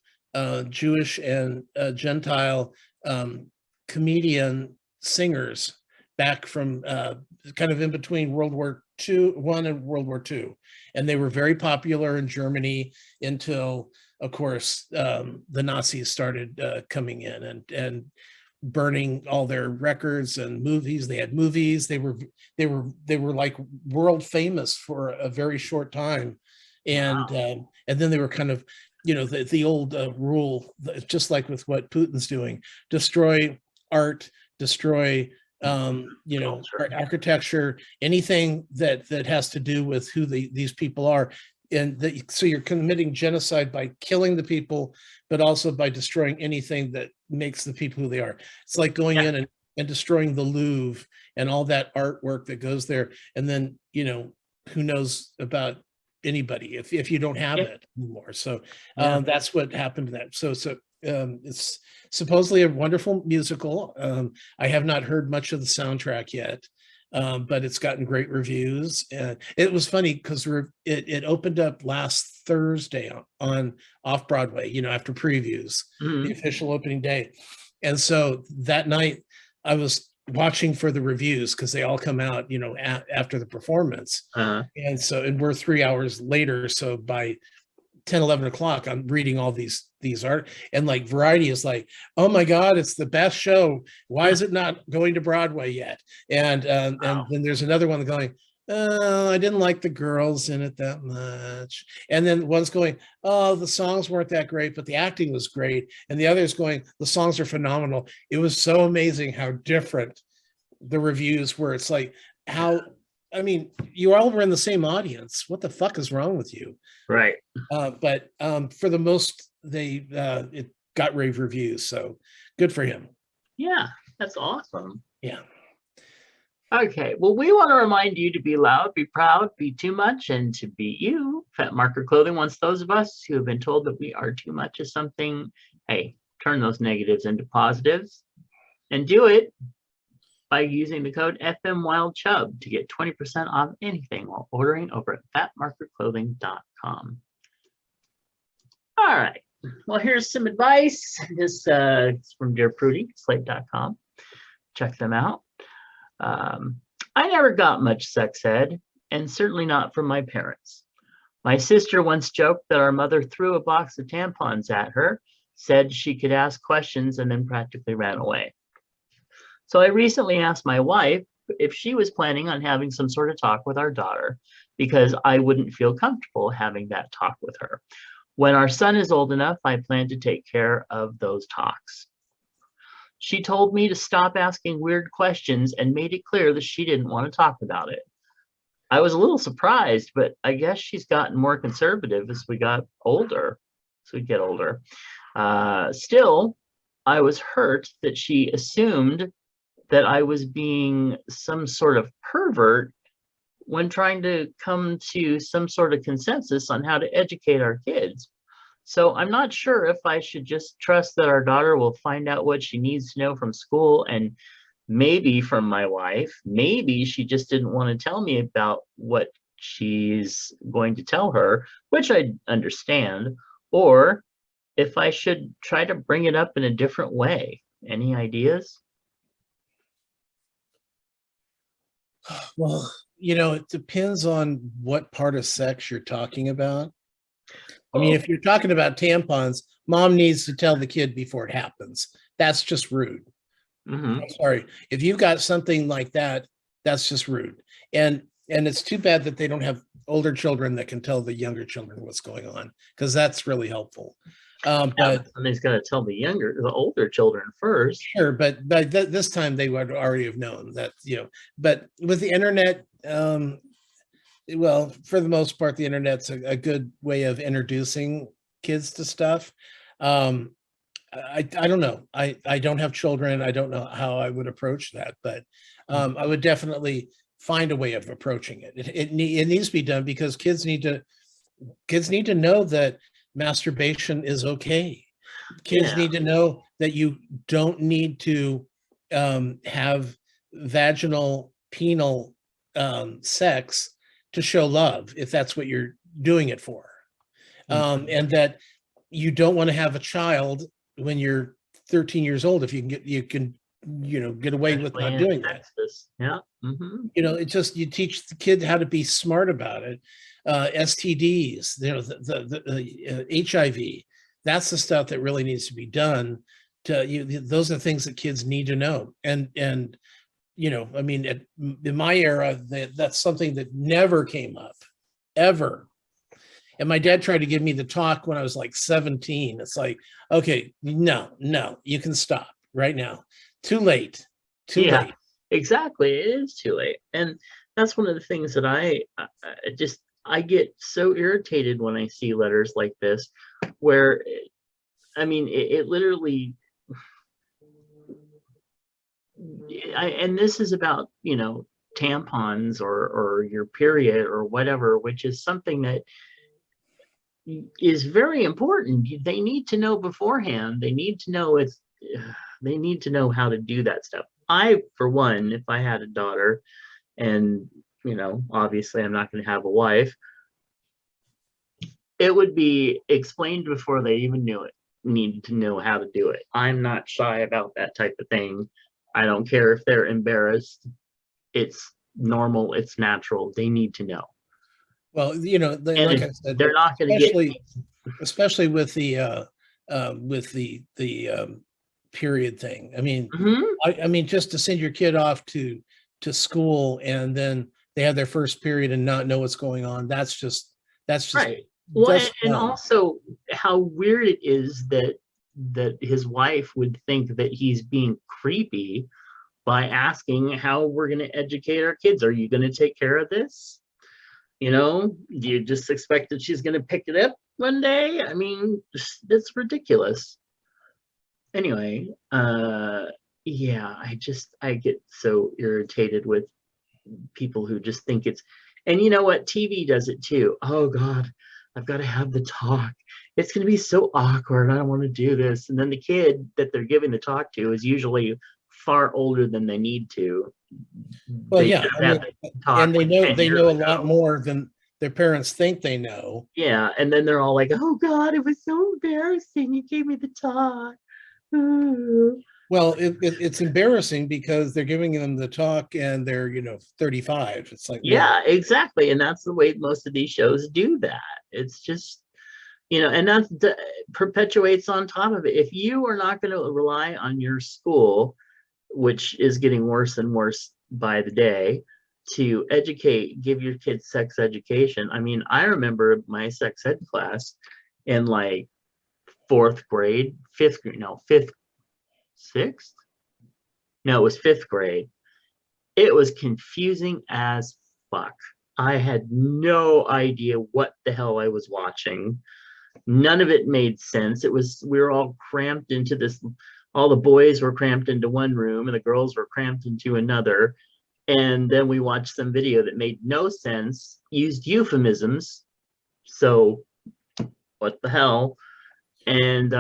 Jewish and Gentile comedian singers back from kind of in between World War I and World War II. And they were very popular in Germany until, of course, the Nazis started coming in and burning all their records and movies. They had movies. They were like world famous for a very short time. And then they were kind of, the old rule, just like with what Putin's doing, destroy art, destroy architecture, anything that has to do with who these people are. And so you're committing genocide by killing the people, but also by destroying anything that makes the people who they are. It's like going in and destroying the Louvre and all that artwork that goes there. And then, who knows about anybody if you don't have it anymore. So that's what happened to that. So it's supposedly a wonderful musical. I have not heard much of the soundtrack yet, but it's gotten great reviews. It was funny because it opened up last Thursday on off Broadway, after previews, the official opening day. And so that night I was watching for the reviews because they all come out, after the performance. And we're 3 hours later. So by 10, 11 o'clock, I'm reading all these art, and like Variety is like, "Oh my God, it's the best show. Why is it not going to Broadway yet?" And then there's another one going, "Oh, I didn't like the girls in it that much." And then one's going, "Oh, the songs weren't that great, but the acting was great." And the other's going, "The songs are phenomenal." It was so amazing how different the reviews were. It's like, you all were in the same audience. What the fuck is wrong with you? Right. But for the most, it got rave reviews. So good for him. Yeah, that's awesome. Yeah. Okay. Well, we want to remind you to be loud, be proud, be too much, and to be you. Fat Marker Clothing wants those of us who have been told that we are too much of something, hey, turn those negatives into positives, and do it by using the code FMWildChub to get 20% off anything while ordering over at fatmarkerclothing.com. All right. Well, here's some advice. This is from Dear Prudy, slate.com. Check them out. I never got much sex ed, and certainly not from my parents. My sister once joked that our mother threw a box of tampons at her, said she could ask questions, and then practically ran away. So I recently asked my wife if she was planning on having some sort of talk with our daughter, because I wouldn't feel comfortable having that talk with her. When our son is old enough, I plan to take care of those talks. She told me to stop asking weird questions and made it clear that she didn't want to talk about it. I was a little surprised, but I guess she's gotten more conservative as we got older. we get older. Still, I was hurt that she assumed that I was being some sort of pervert when trying to come to some sort of consensus on how to educate our kids. So I'm not sure if I should just trust that our daughter will find out what she needs to know from school and maybe from my wife. Maybe she just didn't want to tell me about what she's going to tell her, which I understand, or if I should try to bring it up in a different way. Any ideas? Well, it depends on what part of sex you're talking about. I mean, if you're talking about tampons, mom needs to tell the kid before it happens. That's just rude. I'm sorry. If you've got something like that, that's just rude. And it's too bad that they don't have older children that can tell the younger children what's going on, because that's really helpful. But somebody's got to tell the older children first. Sure, but this time they would already have known that, but with the internet, well, for the most part, the internet's a good way of introducing kids to stuff. I don't know. I don't have children. I don't know how I would approach that, but I would definitely find a way of approaching it. It needs to be done because kids need to know that masturbation is okay. Kids need to know that you don't need to have vaginal penile sex to show love if that's what you're doing it for, and that you don't want to have a child when you're 13 years old if you can get away with not doing that. Yeah. It's just you teach the kid how to be smart about it. STDs, the HIV, that's the stuff that really needs to be done. Those are things that kids need to know. And I mean, in my era, that's something that never came up, ever. And my dad tried to give me the talk when I was like 17. It's like, okay, no, you can stop right now. Too late. Too late. Exactly. It is too late. And that's one of the things that I get so irritated when I see letters like this, where, I mean, it literally, and this is about, tampons or your period or whatever, which is something that is very important. They need to know beforehand. They need to know they need to know how to do that stuff. I, for one, if I had a daughter, and obviously I'm not going to have a wife, it would be explained before they even needed to know how to do it. I'm not shy about that type of thing. I don't care if they're embarrassed. It's normal. It's natural. They need to know. Well, like I said, they're not going to get, especially with the period thing. I mean, I mean, just to send your kid off to school and then they have their first period and not know what's going on. That's just right. Well, and also how weird it is that his wife would think that he's being creepy by asking how we're going to educate our kids. Are you going to take care of this? Do you just expect that she's going to pick it up one day? I mean, that's ridiculous. Anyway, yeah, I get so irritated with people who just think it's, and you know what? TV does it too. Oh God, I've got to have the talk. It's going to be so awkward. I don't want to do this. And then the kid that they're giving the talk to is usually far older than they need to. Well, yeah, and they know a lot more than their parents think they know. Yeah, and then they're all like, "Oh God, it was so embarrassing. You gave me the talk." Ooh. Well, it's embarrassing because they're giving them the talk and they're 35. It's like, yeah, exactly, and that's the way most of these shows do that. It's just and that perpetuates on top of it. If you are not going to rely on your school, which is getting worse and worse by the day, to give your kids sex education. I mean, I remember my sex ed class in like fourth grade, fifth grade, no, fifth, sixth? No, it was fifth grade. It was confusing as fuck. I had no idea what the hell I was watching. None of it made sense. We were all cramped into this, all the boys were cramped into one room and the girls were cramped into another. And then we watched some video that made no sense, used euphemisms. So what the hell? And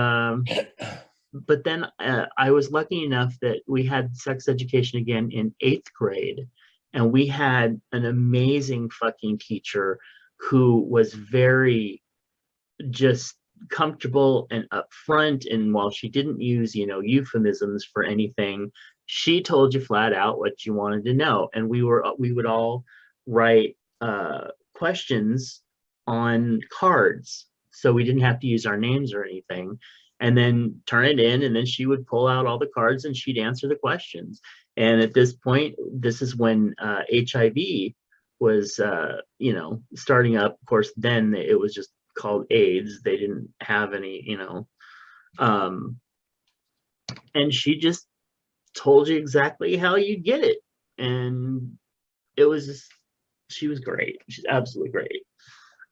but then I was lucky enough that we had sex education again in 8th grade, and we had an amazing fucking teacher who was very just comfortable and upfront. And while she didn't use, euphemisms for anything, she told you flat out what you wanted to know. And we would all write questions on cards, so we didn't have to use our names or anything, and then turn it in, and then she would pull out all the cards and she'd answer the questions. And at this point, this is when HIV was starting up. Of course, then it was just called AIDS. They didn't have any, and she just told you exactly how you get it. And it was just, she was great. She's absolutely great.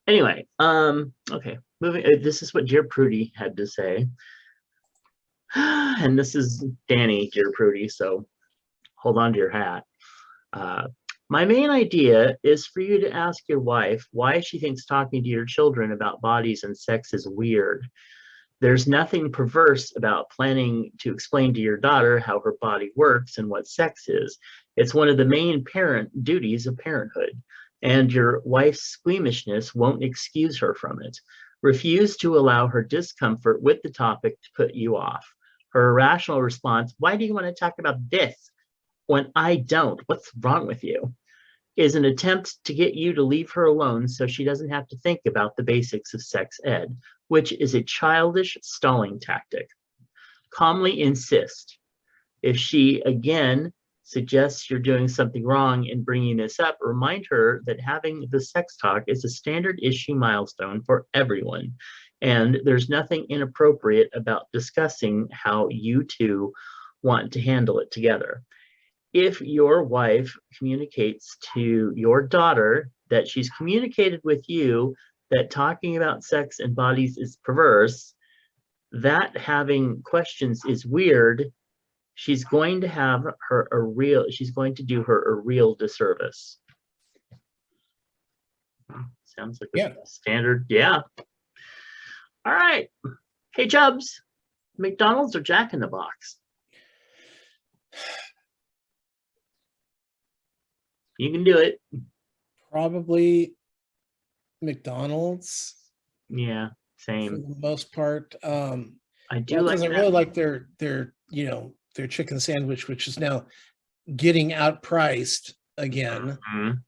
Anyway, okay, moving. This is what Dear Prudie had to say. And this is Danny, Dear Prudie, so hold on to your hat. My main idea is for you to ask your wife why she thinks talking to your children about bodies and sex is weird. There's nothing perverse about planning to explain to your daughter how her body works and what sex is. It's one of the main parent duties of parenthood, and your wife's squeamishness won't excuse her from it. Refuse to allow her discomfort with the topic to put you off. Her irrational response, "Why do you want to talk about this when I don't? What's wrong with you?" is an attempt to get you to leave her alone so she doesn't have to think about the basics of sex ed, which is a childish stalling tactic. Calmly insist. If she again suggests you're doing something wrong in bringing this up, remind her that having the sex talk is a standard issue milestone for everyone, and there's nothing inappropriate about discussing how you two want to handle it together. If your wife communicates to your daughter that she's communicated with you that talking about sex and bodies is perverse, that having questions is weird, she's going to do her a real disservice. Sounds like a standard. Yeah. All right. Hey, Chubs, McDonald's or Jack in the Box? You can do it. Probably McDonald's. Yeah, same. For the most part. I do like I that. really like their their chicken sandwich, which is now getting outpriced again. Mhm.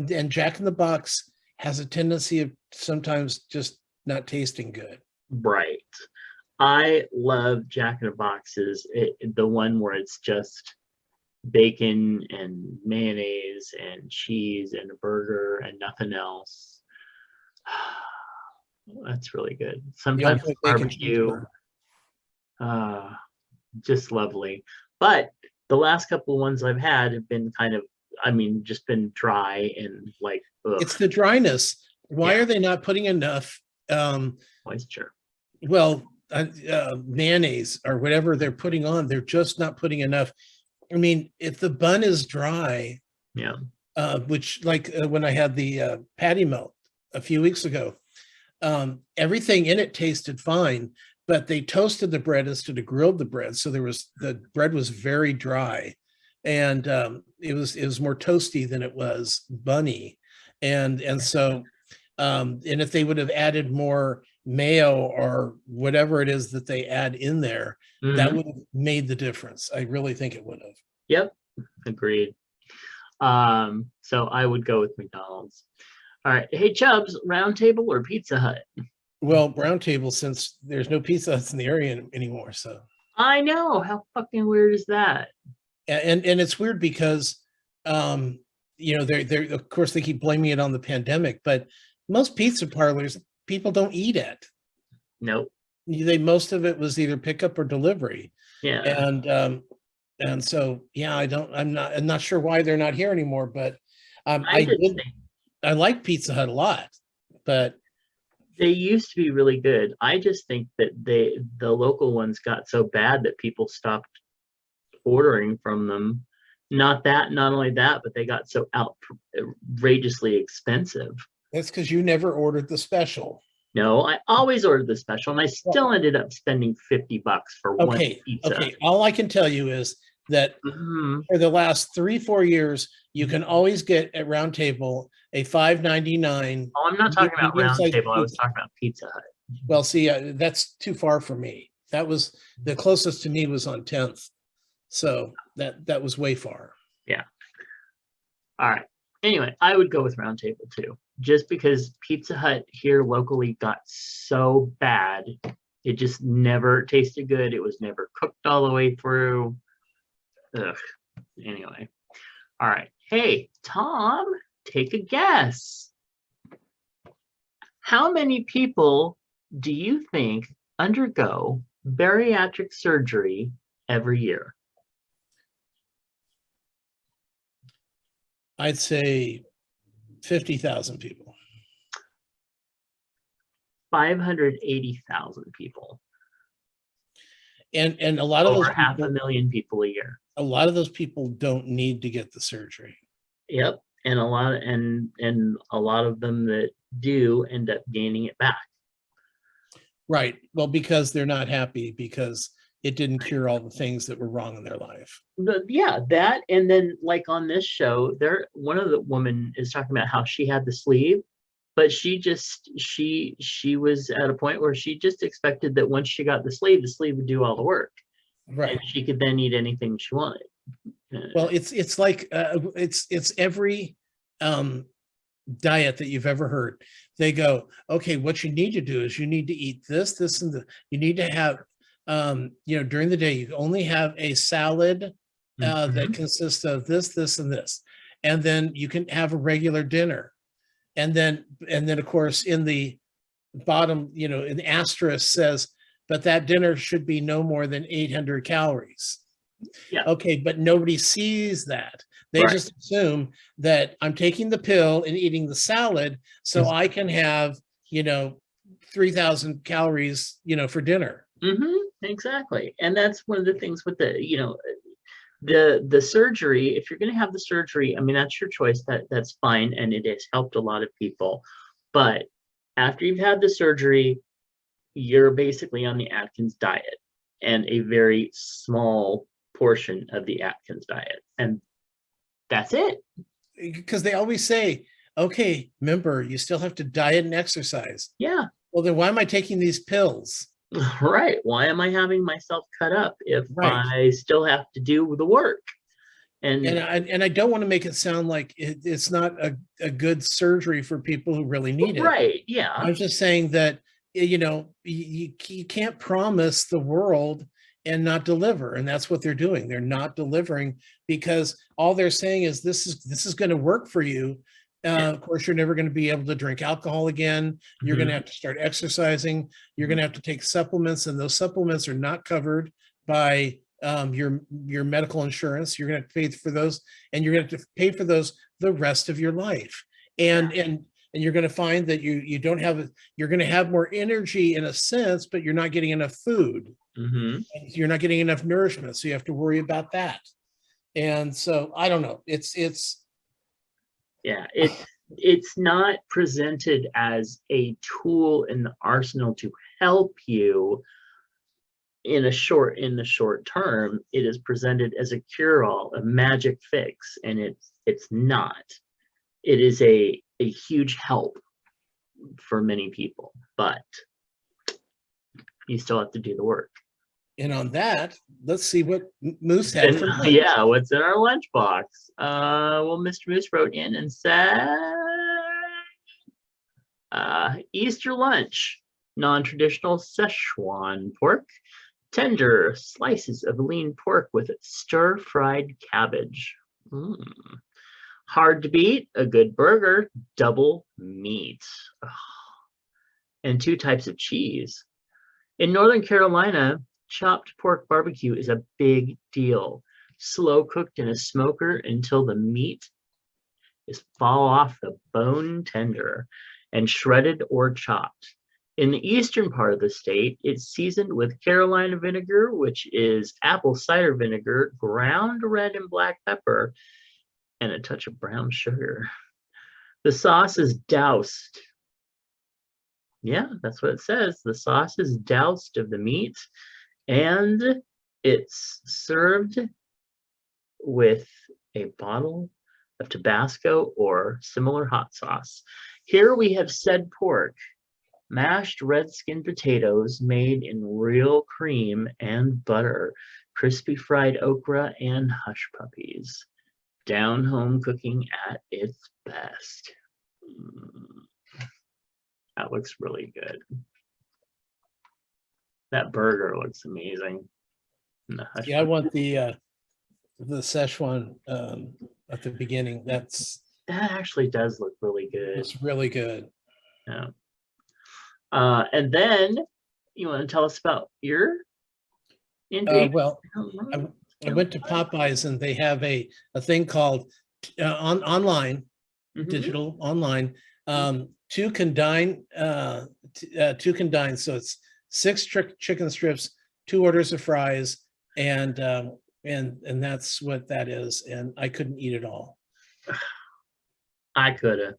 And Jack in the Box has a tendency of sometimes just not tasting good. Right. I love Jack in the Boxes, the one where it's just bacon and mayonnaise and cheese and a burger and nothing else. That's really good. Sometimes barbecue. Just lovely. But the last couple of ones I've had have been kind of, just been dry and like, ugh. It's the dryness. Why are they not putting enough moisture? Well, mayonnaise or whatever they're putting on, they're just not putting enough. I mean, if the bun is dry, which when I had the patty melt a few weeks ago, everything in it tasted fine, but they toasted the bread instead of grilled the bread. So the bread was very dry, and it was more toasty than it was bunny. And if they would have added more mayo or whatever it is that they add in there, that would have made the difference. I really think it would have. Yep, agreed. So I would go with McDonald's. All right. Hey, Chubs, Round Table or Pizza Hut? Well, Round Table, since there's no Pizza Huts in the area anymore. So I know. How fucking weird is that? And it's weird because they're of course they keep blaming it on the pandemic, but most pizza parlors people don't eat at. Nope. Most of it was either pickup or delivery. Yeah. And so I'm not sure why they're not here anymore, but I like Pizza Hut a lot, but They used to be really good. I just think that the local ones got so bad that people stopped ordering from them. Not only that, but they got so outrageously expensive. That's because you never ordered the special. No, I always ordered the special, and I still ended up spending $50 for one pizza. Okay. All I can tell you is that for the last 3-4 years, you can always get at Round Table a $5.99. Oh, I'm not talking about Round Table. pizza. I was talking about Pizza Hut. Well, see, that's too far for me. That was the closest to me was on 10th, so that was way far. Yeah. All right. Anyway, I would go with Round Table too, just because Pizza Hut here locally got so bad. It just never tasted good. It was never cooked all the way through. Ugh. Anyway. All right. Hey, Tom, take a guess. How many people do you think undergo bariatric surgery every year? I'd say 50,000 people. 580,000 people. And a lot of over those half people, a million people a year. a lot of those people don't need to get the surgery. Yep, and a lot of them that do end up gaining it back. Right. Well, because they're not happy because it didn't cure all the things that were wrong in their life. But yeah, that, and then like on this show, one of the women is talking about how she had the sleeve, but she was at a point where she just expected that once she got the sleeve would do all the work. Right. And she could then eat anything she wanted. Well, it's like it's every diet that you've ever heard. They go, okay, what you need to do is you need to eat this, and you need to have during the day you only have a salad that consists of this, and this, and then you can have a regular dinner, and then of course in the bottom, an asterisk says, but that dinner should be no more than 800 calories. Yeah. Okay, but nobody sees that. They just assume that I'm taking the pill and eating the salad so I can have 3,000 calories for dinner. Exactly. And that's one of the things with the surgery. If you're going to have the surgery, I mean, that's your choice. That's fine, and it has helped a lot of people. But after you've had the surgery, you're basically on the Atkins diet, and a very small portion of the Atkins diet, and that's it. Because they always say, okay, remember, you still have to diet and exercise. Yeah. Well, then why am I taking these pills? Right. Why am I having myself cut up if I still have to do the work? And I don't want to make it sound like it's not a good surgery for people who really need it. Right. Yeah. I'm just saying that, you can't promise the world and not deliver. And that's what they're doing. They're not delivering because all they're saying is this is going to work for you. Of course, you're never going to be able to drink alcohol again. You're going to have to start exercising. You're going to have to take supplements, and those supplements are not covered by your medical insurance. You're going to pay for those, and you're going to have to pay for those the rest of your life. And you're going to find that you don't have, you're going to have more energy in a sense, but you're not getting enough food. And you're not getting enough nourishment, so you have to worry about that. And so I don't know. It's not presented as a tool in the arsenal to help you in the short term. It is presented as a cure-all, a magic fix, and it's not. It is a huge help for many people, but you still have to do the work. And on that, let's see what Moose had for lunch. Yeah, what's in our lunchbox? Well, Mr. Moose wrote in and said, Easter lunch, non-traditional Szechuan pork, tender slices of lean pork with stir-fried cabbage. Hard to beat, a good burger, double meat, and 2 types of cheese. In Northern Carolina, chopped pork barbecue is a big deal. Slow cooked in a smoker until the meat is fall off the bone tender and shredded or chopped. In the eastern part of the state, it's seasoned with Carolina vinegar, which is apple cider vinegar, ground red and black pepper, and a touch of brown sugar. The sauce is doused. Yeah, that's what it says. The sauce is doused of the meat, and it's served with a bottle of Tabasco or similar hot sauce. Here we have said pork, mashed red skin potatoes made in real cream and butter, crispy fried okra, and hush puppies. Down home cooking at its best. That looks really good. That burger looks amazing. Yeah, I want the Szechuan at the beginning. That actually does look really good. It's really good. Yeah. And then you want to tell us about your intake? Well, I went to Popeyes and they have a thing called online, digital online, two can dine. So it's 6 chicken strips, 2 orders of fries, and that's what that is. And I couldn't eat it all. I coulda.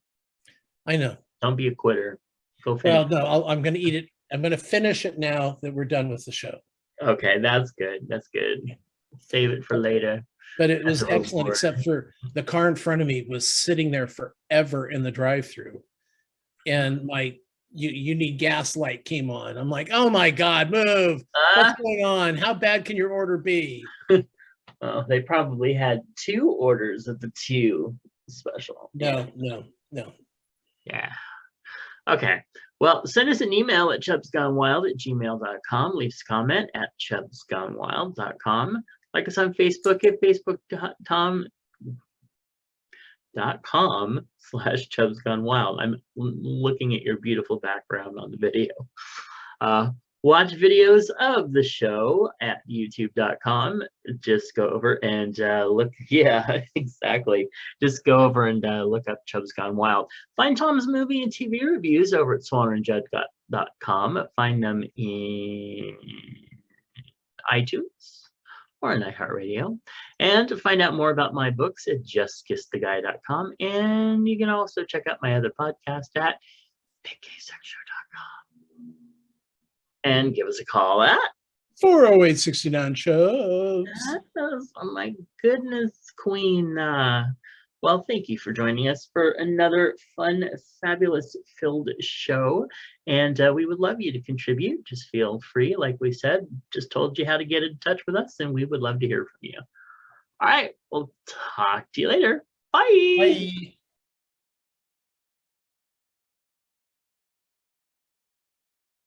I know. Don't be a quitter. Go finish. Well, no, I'm going to eat it. I'm going to finish it now that we're done with the show. Okay, that's good. That's good. Save it for later. But it was excellent, except for the car in front of me was sitting there forever in the drive-through, and my you need gas light came on. I'm like, oh my God, move! What's going on? How bad can your order be? Well, they probably had 2 orders of the 2 special. No. Yeah. Okay. Well, send us an email at chubsgonewild@gmail.com. Leave us a comment at chubsgonewild.com. Like us on Facebook at facebook.com/chubsgonewild. I'm looking at your beautiful background on the video. Watch videos of the show at youtube.com. Just go over and look. Yeah, exactly. Just go over and look up Chubs Gone Wild. Find Tom's movie and TV reviews over at swannerandjudd.com. Find them in iTunes or in iHeartRadio. And to find out more about my books at justkisstheguy.com. And you can also check out my other podcast at biggaysection.com. And give us a call at 408-69 Chubs. Oh my goodness, Queen. Well, thank you for joining us for another fun, fabulous filled show. And we would love you to contribute. Just feel free, like we said, just told you how to get in touch with us, and we would love to hear from you. All right, we'll talk to you later. Bye. Bye.